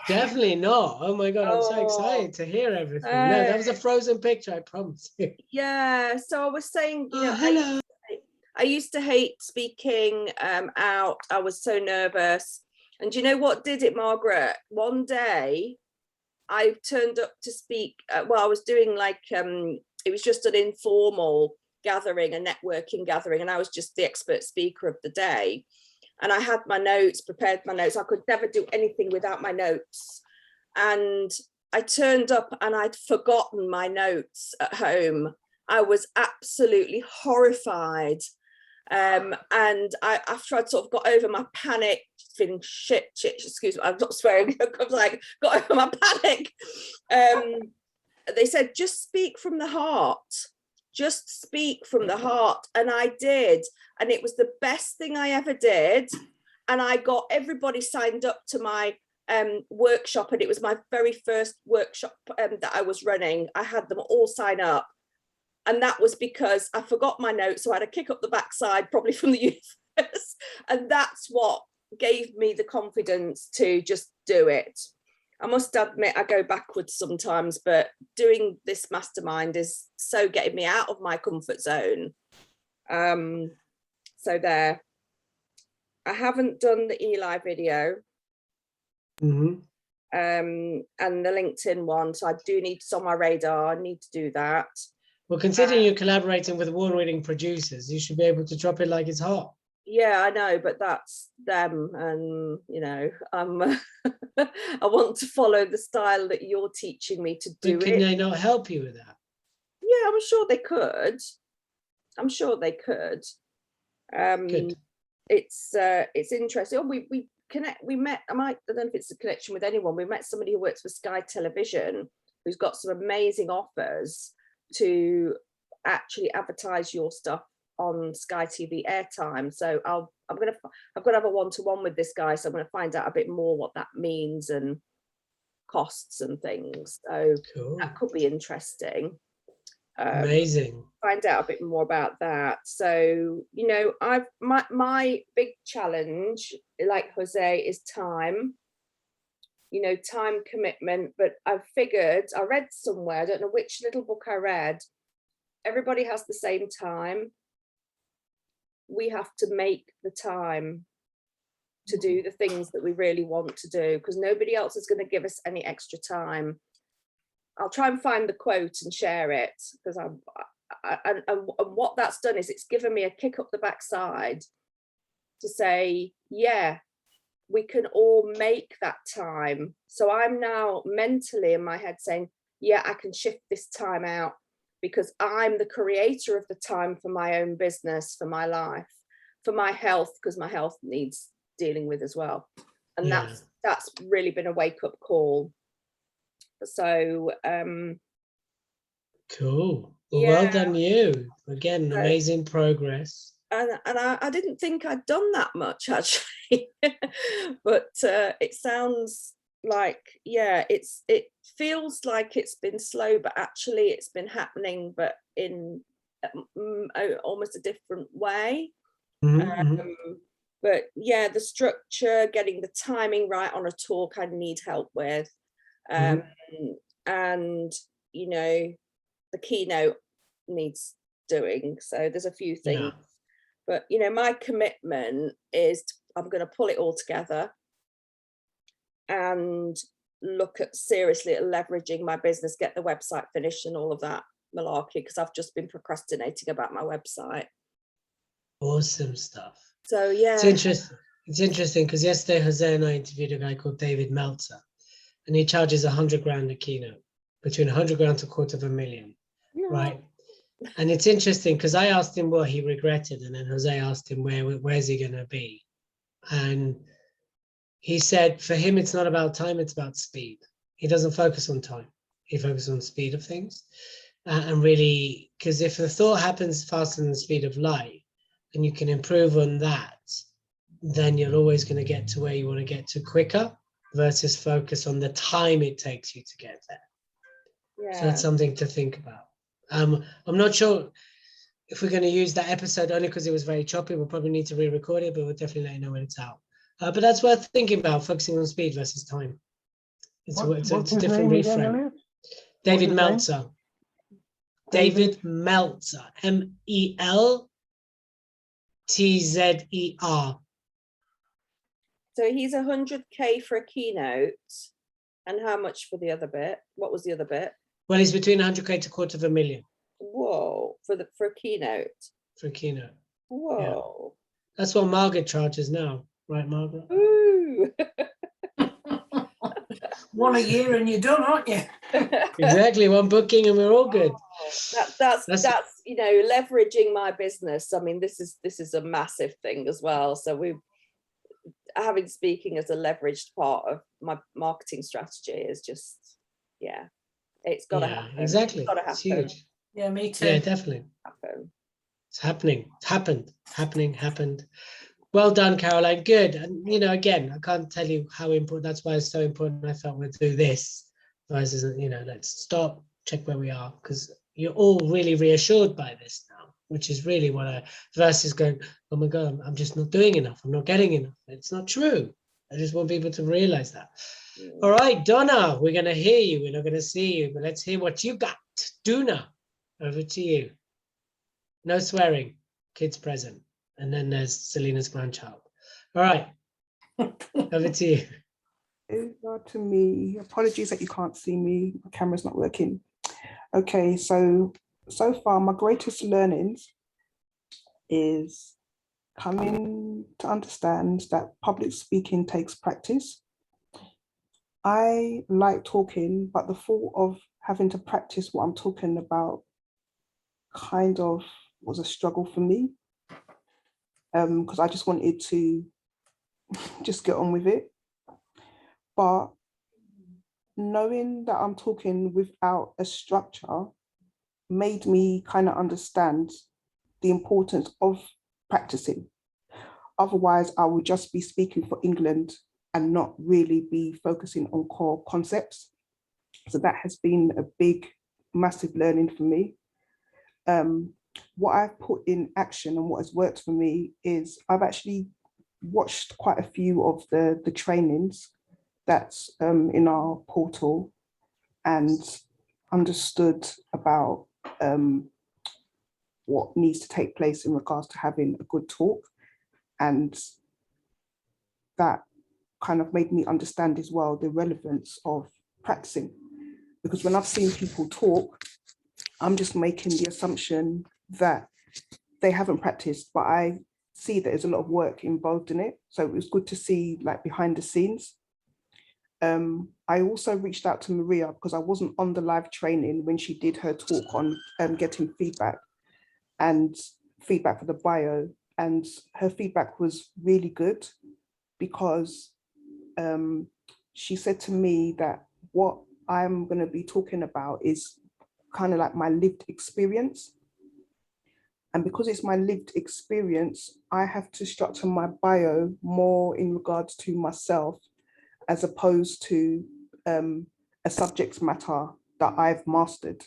Definitely not. Oh my God, I'm so excited to hear everything. No, that was a frozen picture, I promise you. Yeah, so I was saying, you know, hello. I used to hate speaking out. I was so nervous. And do you know what did it, Margaret? One day I turned up to speak. I was doing like, it was just an informal gathering, a networking gathering. And I was just the expert speaker of the day. And I had my notes, prepared my notes. I could never do anything without my notes. And I turned up and I'd forgotten my notes at home. I was absolutely horrified. And after I'd sort of got over my panic, feeling shit, excuse me, I'm not swearing, I was like, got over my panic. They said, just speak from the heart. Just speak from the heart. And I did. And it was the best thing I ever did. And I got everybody signed up to my workshop. And it was my very first workshop that I was running. I had them all sign up. And that was because I forgot my notes. So I had a kick up the backside, probably from the universe. And that's what gave me the confidence to just do it. I must admit, I go backwards sometimes, but doing this mastermind is so getting me out of my comfort zone. So there. I haven't done the Eli video. And the LinkedIn one. So I do need, it's on my radar. I need to do that. Well, considering you're collaborating with award-winning producers, you should be able to drop it like it's hot. Yeah, I know, but that's them, and you know, I want to follow the style that you're teaching me to do. But can they not help you with that? Yeah, I'm sure they could. I'm sure they could. Good. It's interesting. Oh, we connect. We met. I don't know if it's a connection with anyone. We met somebody who works for Sky Television, who's got some amazing offers to actually advertise your stuff on Sky TV airtime. So I've got to have a one-to-one with this guy. So I'm going to find out a bit more what that means and costs and things. So cool. That could be interesting. Amazing. Find out a bit more about that. So, you know, my big challenge, like Jose, is time. You know, time commitment. But I read somewhere, I don't know which little book I read, everybody has the same time. We have to make the time to do the things that we really want to do, because nobody else is going to give us any extra time. I'll try and find the quote and share it, because and what that's done is it's given me a kick up the backside to say, yeah, we can all make that time. So I'm now mentally in my head saying, yeah, I can shift this time out, because I'm the creator of the time for my own business, for my life, for my health, because my health needs dealing with as well. And that's really been a wake-up call. So cool. Well, well done you. Again, amazing progress. And I didn't think I'd done that much, actually. But it sounds like, it feels like it's been slow, but actually it's been happening, but in almost a different way. But yeah, the structure, getting the timing right on a talk, I need help with. And you know, the keynote needs doing. So there's a few things. Yeah. But, you know, my commitment is I'm going to pull it all together and look at seriously at leveraging my business, get the website finished and all of that malarkey, because I've just been procrastinating about my website. Awesome stuff. So, yeah. It's interesting because yesterday Jose and I interviewed a guy called David Meltzer, and he charges 100 grand a keynote, between 100 grand to $250,000, right? And it's interesting because I asked him what he regretted, and then Jose asked him where's he going to be, and he said for him it's not about time, it's about speed. He doesn't focus on time, he focuses on speed of things, and really, because if the thought happens faster than the speed of light, and you can improve on that, then you're always going to get to where you want to get to quicker, versus focus on the time it takes you to get there. Yeah. So that's something to think about. I'm not sure if we're going to use that episode, only because it was very choppy. We'll probably need to re-record it, but we'll definitely let you know when it's out. But that's worth thinking about, focusing on speed versus time. It's a different reframe. David Meltzer. David Meltzer. Meltzer. So he's 100K for a keynote. And how much for the other bit? What was the other bit? Well, he's between 100K to $250,000. Whoa, for a keynote. For a keynote. Whoa. Yeah. That's what Margaret charges now, right, Margaret? Ooh. One a year and you're done, aren't you? Exactly, one booking and we're all good. That's you know, leveraging my business. I mean, this is a massive thing as well. So we're having speaking as a leveraged part of my marketing strategy is just, yeah, it's got to happen. Exactly. It's got to happen. It's huge. Yeah, me too. Yeah, definitely. Happen. It's happening. It's happened. Well done, Caroline. Good. And you know, again, I can't tell you how important. That's why it's so important. I felt we'd do this. Otherwise, you know, let's stop, check where we are, because you're all really reassured by this now, which is really what I versus going, oh my God, I'm just not doing enough. I'm not getting enough. It's not true. I just want people to realize that. All right, Donna, we're going to hear you. We're not going to see you, but let's hear what you got. Duna, over to you. No swearing, kids present. And then there's Selena's grandchild. All right, over to you. Over to me. Apologies that you can't see me. My camera's not working. Okay, so far my greatest learnings is coming to understand that public speaking takes practice. I like talking, but the thought of having to practice what I'm talking about kind of was a struggle for me, because I just wanted to just get on with it. But knowing that I'm talking without a structure made me kind of understand the importance of practicing. Otherwise, I would just be speaking for England and not really be focusing on core concepts. So that has been a big, massive learning for me. What I've put in action and what has worked for me is I've actually watched quite a few of the trainings that's in our portal and understood about what needs to take place in regards to having a good talk. And that kind of made me understand as well the relevance of practicing. Because when I've seen people talk, I'm just making the assumption that they haven't practiced, but I see that there's a lot of work involved in it. So it was good to see like behind the scenes. I also reached out to Maria because I wasn't on the live training when she did her talk on getting feedback and feedback for the bio. And her feedback was really good because she said to me that what I'm going to be talking about is kind of like my lived experience. And because it's my lived experience, I have to structure my bio more in regards to myself as opposed to a subject matter that I've mastered.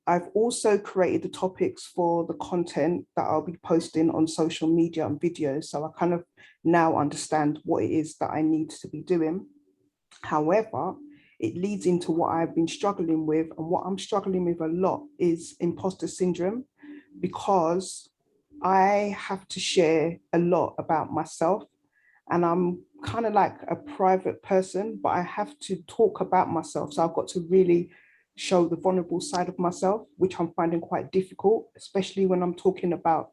I've also created the topics for the content that I'll be posting on social media and videos. So I kind of now understand what it is that I need to be doing. However, it leads into what I've been struggling with. And what I'm struggling with a lot is imposter syndrome, because I have to share a lot about myself. And I'm kind of like a private person, but I have to talk about myself. So I've got to really show the vulnerable side of myself, which I'm finding quite difficult, especially when I'm talking about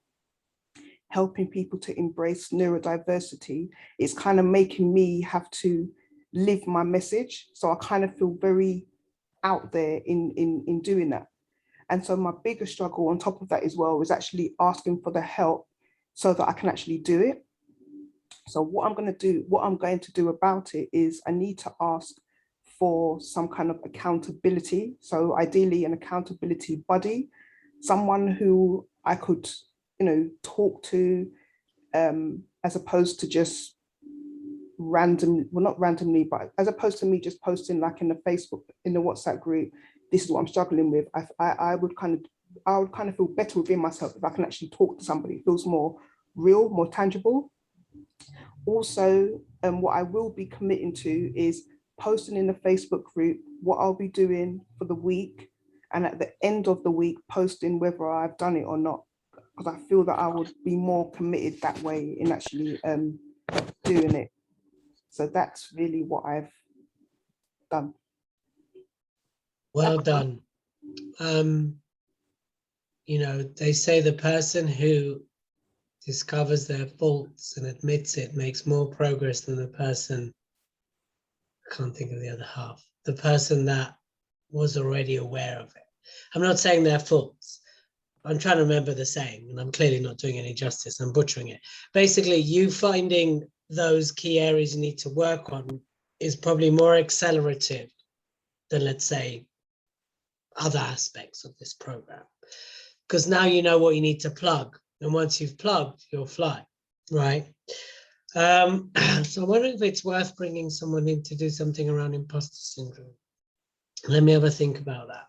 helping people to embrace neurodiversity. It's kind of making me have to live my message. So I kind of feel very out there in doing that. And so my biggest struggle on top of that as well is actually asking for the help so that I can actually do it. So what I'm going to do about it is I need to ask for some kind of accountability. So ideally an accountability buddy, someone who I could, talk to, as opposed to just not randomly, but as opposed to me just posting like in the Facebook, in the WhatsApp group, this is what I'm struggling with. I would kind of feel better within myself if I can actually talk to somebody. It feels more real, more tangible. Also, what I will be committing to is posting in the Facebook group what I'll be doing for the week, and at the end of the week posting whether I've done it or not, because I feel that I would be more committed that way in actually doing it. So that's really what I've done. Well done. They say the person who discovers their faults and admits it makes more progress than the person, I can't think of the other half, the person that was already aware of it. I'm not saying they're faults. I'm trying to remember the saying, and I'm clearly not doing any justice. I'm butchering it. Basically, you finding those key areas you need to work on is probably more accelerative than, let's say, other aspects of this program. Because now you know what you need to plug. And once you've plugged, you'll fly, right? So I'm wondering if it's worth bringing someone in to do something around imposter syndrome. Let me have a think about that.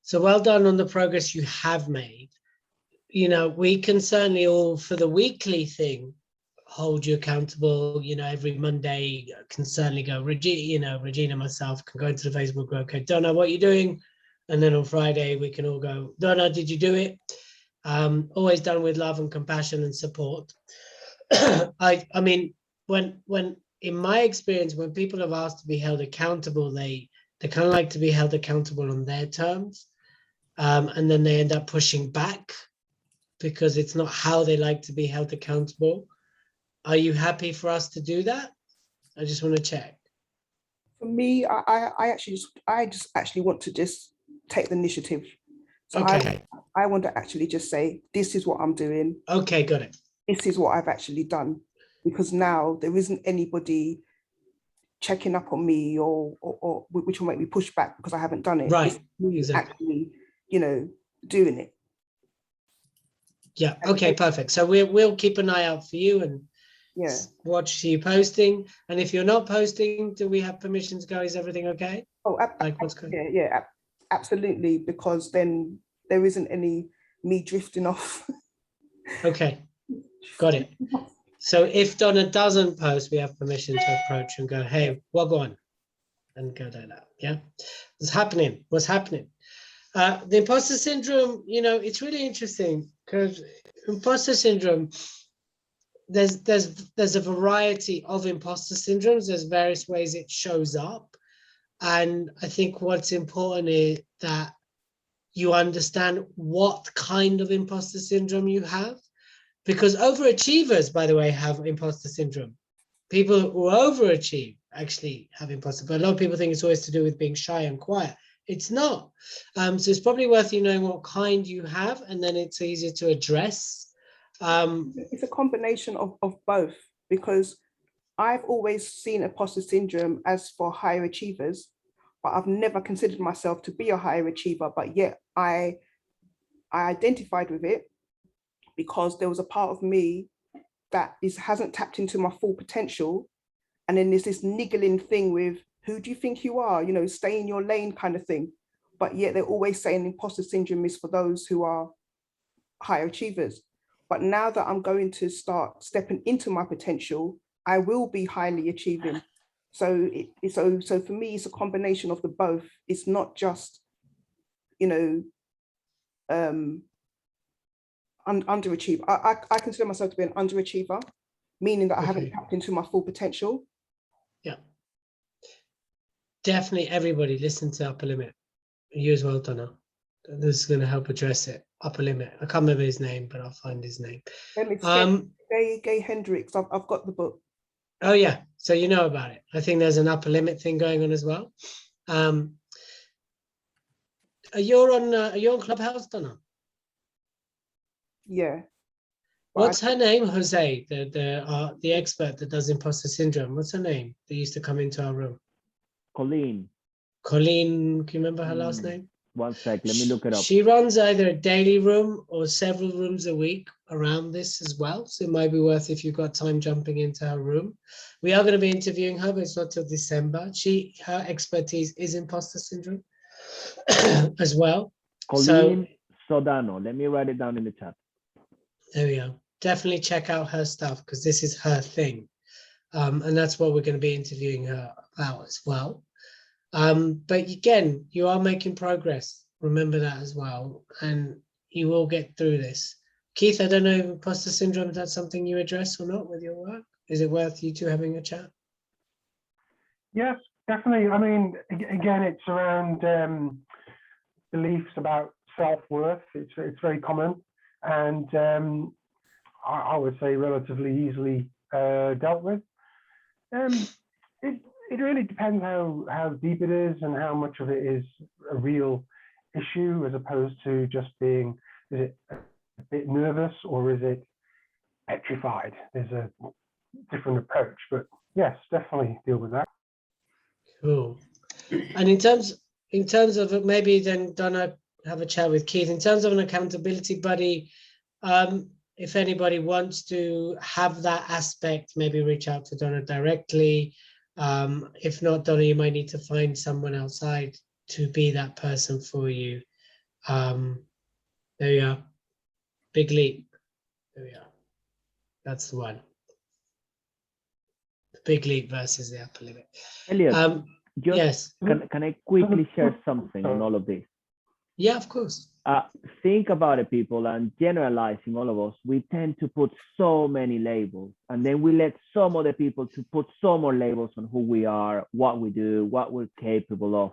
So well done on the progress you have made. We can certainly all, for the weekly thing, hold you accountable. Every Monday can certainly go, Regina, myself can go into the Facebook group, okay, Donna, what are you doing? And then on Friday, we can all go, Donna, did you do it? Always done with love and compassion and support. I mean, when in my experience, when people have asked to be held accountable, they kind of like to be held accountable on their terms. And then they end up pushing back because it's not how they like to be held accountable. Are you happy for us to do that? I just want to check. For me, I just actually want to just take the initiative. So okay. I want to actually just say, this is what I'm doing. Okay, got it. This is what I've actually done. Because now there isn't anybody checking up on me or which will make me push back because I haven't done it. Right, it's me exactly. actually, doing it. Yeah, okay, perfect. So we'll keep an eye out for you and watch you posting. And if you're not posting, do we have permission to go? Is everything okay? Oh, what's going on? Yeah, absolutely, because then there isn't any me drifting off. Okay, got it. So if Donna doesn't post, we have permission to approach and go, hey, well, go on, and go like that. Yeah, what's happening? The imposter syndrome, it's really interesting because imposter syndrome, there's a variety of imposter syndromes. There's various ways it shows up. And I think what's important is that you understand what kind of imposter syndrome you have, because overachievers, by the way, have imposter syndrome. People who overachieve actually have imposter, but a lot of people think it's always to do with being shy and quiet. It's not. So it's probably worth you knowing what kind you have, and then it's easier to address. It's a combination of both, because I've always seen imposter syndrome as for higher achievers, but I've never considered myself to be a higher achiever, but yet I identified with it because there was a part of me that hasn't tapped into my full potential. And then there's this niggling thing with, who do you think you are? Stay in your lane kind of thing. But yet they're always saying imposter syndrome is for those who are higher achievers. But now that I'm going to start stepping into my potential, I will be highly achieving. So so for me, it's a combination of the both. It's not just, you know, underachiever. I consider myself to be an underachiever, meaning that I haven't tapped into my full potential. Yeah. Definitely everybody listen to Upper Limit. You as well, Donna. This is going to help address it. Upper Limit. I can't remember his name, but I'll find his name. Gay Hendricks. I've got the book. Oh yeah, so you know about it. I think there's an Upper Limit thing going on as well. Are you on Clubhouse, Donna? Yeah. What's her name? Jose, the expert that does imposter syndrome. What's her name? That used to come into our room. Colleen. Colleen, can you remember her last name? One sec, let me look it up. She runs either a daily room or several rooms a week around this as well. So it might be worth, if you've got time, jumping into her room. We are going to be interviewing her, but it's not till December. Her expertise is imposter syndrome as well. Colleen Sodano. Let me write it down in the chat. There we go. Definitely check out her stuff, because this is her thing. And that's what we're going to be interviewing her about as well. But again, you are making progress. Remember that as well. And you will get through this. Keith, I don't know if imposter syndrome, is that something you address or not with your work? Is it worth you two having a chat? Yes, definitely. I mean, again, it's around beliefs about self-worth. It's very common, and I would say relatively easily dealt with. It really depends how deep it is and how much of it is a real issue, as opposed to just being, is it a bit nervous or is it petrified? There's a different approach, but yes, definitely deal with that. Cool. And in terms of, maybe then Donna have a chat with Keith, in terms of an accountability buddy, if anybody wants to have that aspect, maybe reach out to Donna directly. If not, Donna, you might need to find someone outside to be that person for you. There you are. Big leap. There we are. That's the one. The big leap versus the upper limit. Elliot, yes. Can I quickly share something on all of this? Yeah, of course. Think about it, people, and generalizing all of us, we tend to put so many labels, and then we let some other people to put some more labels on who we are, what we do, what we're capable of.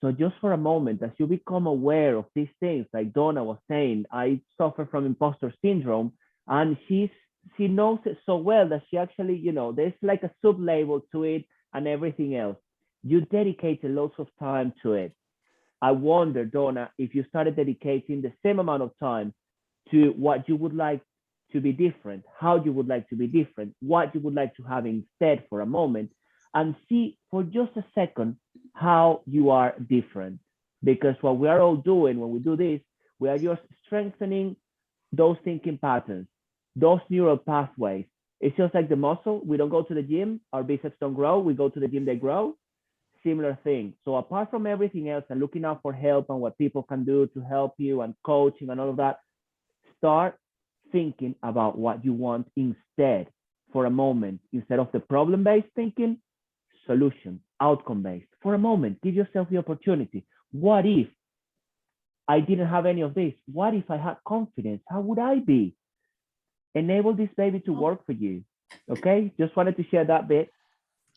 So just for a moment, as you become aware of these things, like Donna was saying, I suffer from imposter syndrome, and she knows it so well that she actually, you know, there's like a sub-label to it and everything else. You dedicated lots of time to it. I wonder, Donna, if you started dedicating the same amount of time to what you would like to be different, how you would like to be different, what you would like to have instead for a moment, and see for just a second how you are different. Because what we are all doing when we do this, we are just strengthening those thinking patterns, those neural pathways. It's just like the muscle. We don't go to the gym, our biceps don't grow. We go to the gym, they grow. Similar thing. So apart from everything else and looking out for help and what people can do to help you and coaching and all of that, start thinking about what you want instead for a moment. Instead of the problem-based thinking, solution, outcome-based. For a moment, give yourself the opportunity. What if I didn't have any of this? What if I had confidence? How would I be? Enable this baby to work for you. Okay, just wanted to share that bit.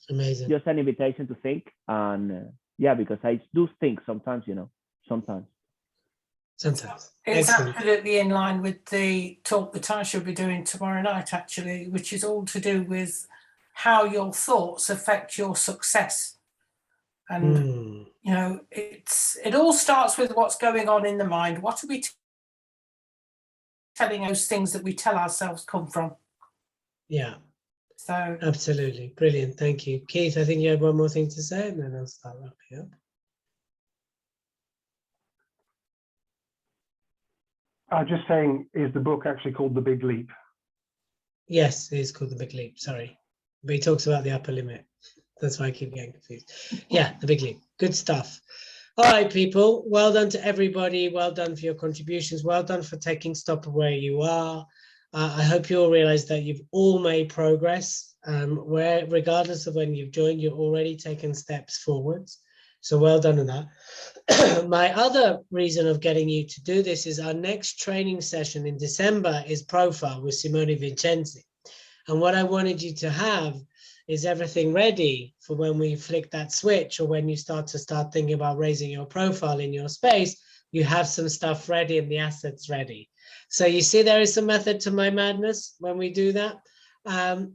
Amazing. Just an invitation to think, and yeah, because I do think sometimes, you know, sometimes. It's Excellent. absolutely in line with the talk that I should be doing tomorrow night, actually, which is all to do with how your thoughts affect your success. And you know, it all starts with what's going on in the mind. What are we telling those things that we tell ourselves come from? Yeah. So absolutely brilliant. Thank you, Keith. I think you had one more thing to say, and then I'll start wrapping up. I'm just saying, is the book actually called The Big Leap? Yes, it is called The Big Leap. Sorry, but he talks about the upper limit. That's why I keep getting confused. Yeah, The Big Leap. Good stuff. All right, people. Well done to everybody. Well done for your contributions. Well done for taking stock of where you are. I hope you all realize that you've all made progress. where regardless of when you've joined, you're already taking steps forwards. So well done on that. My other reason of getting you to do this is our next training session in December is Profile with Simone Vincenzi. And what I wanted you to have is everything ready for when we flick that switch, or when you start thinking about raising your profile in your space, you have some stuff ready and the assets ready. So you see, there is some method to my madness when we do that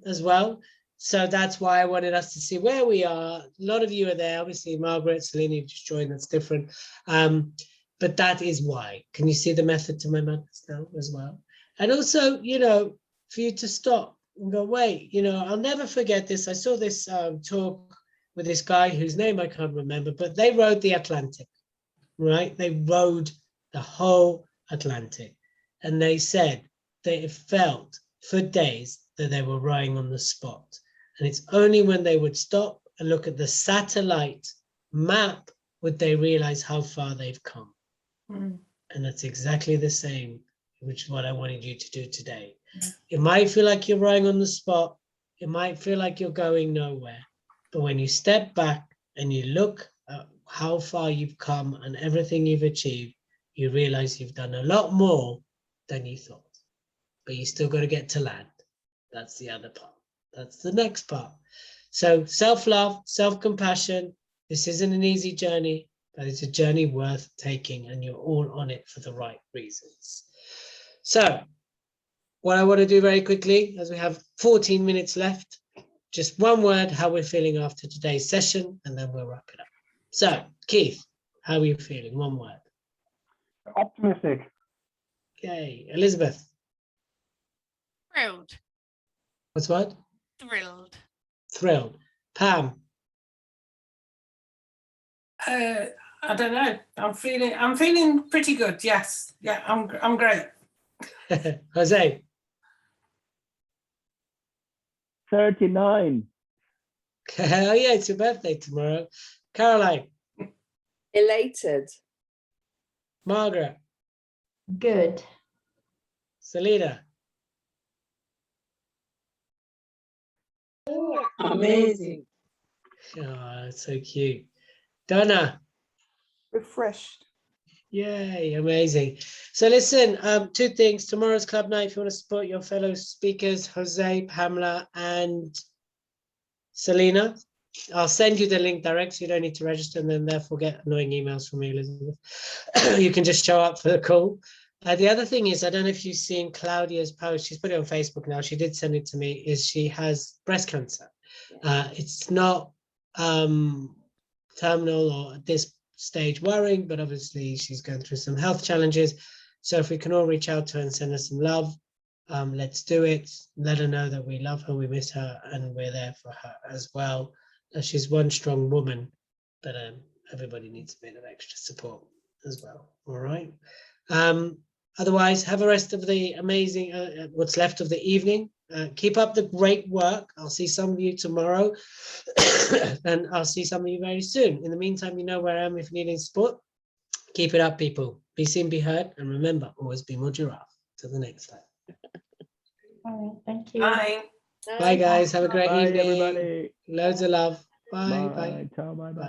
as well. So that's why I wanted us to see where we are. A lot of you are there. Obviously, Margaret, Selena, you've just joined. That's different. But that is why. Can you see the method to my madness now as well? And also, you know, for you to stop and go, wait, you know, I'll never forget this. I saw this talk with this guy whose name I can't remember, but they rode the Atlantic, right? They rode the whole Atlantic. And they said they felt for days that they were rowing on the spot. And it's only when they would stop and look at the satellite map would they realize how far they've come. Mm. And that's exactly the same, which is what I wanted you to do today. It might feel like you're rowing on the spot. It might feel like you're going nowhere. But when you step back and you look at how far you've come and everything you've achieved, you realize you've done a lot more than you thought. But you still got to get to land. That's the other part. That's the next part. So self-love, self-compassion. This isn't an easy journey, but it's a journey worth taking, and you're all on it for the right reasons. So what I want to do very quickly, as we have 14 minutes left, just one word, how we're feeling after today's session, and then we'll wrap it up. So, Keith, how are you feeling? One word. Optimistic. Okay, Elizabeth. Thrilled. What's what? Thrilled. Thrilled. Pam. I don't know. I'm feeling pretty good. Yes. Yeah, I'm great. Jose. 39. Oh yeah, it's your birthday tomorrow. Caroline. Elated. Margaret. Good. Selena. Amazing. Oh, that's so cute. Donna. Refreshed. Yay, amazing. So listen, two things. Tomorrow's club night, if you want to support your fellow speakers, Jose, Pamela, and Selena, I'll send you the link direct, so you don't need to register and then therefore get annoying emails from me, Elizabeth. You can just show up for the call. The other thing is, I don't know if you've seen Claudia's post, she's put it on Facebook now, she did send it to me, is she has breast cancer. It's not terminal or at this stage worrying, but obviously she's going through some health challenges. So if we can all reach out to her and send her some love, let's do it. Let her know that we love her, we miss her, and we're there for her as well. She's one strong woman, but everybody needs a bit of extra support as well. All right. Otherwise, have a rest of the amazing, what's left of the evening. Keep up the great work. I'll see some of you tomorrow and I'll see some of you very soon. In the meantime, you know where I am if you need any support. Keep it up, people. Be seen, be heard, and remember, always be more giraffe. Till the next time. All right, thank you. Bye. Bye, guys. Have a great Bye, evening. everybody. Loads of love. Bye. Bye. Ciao. Bye. Bye.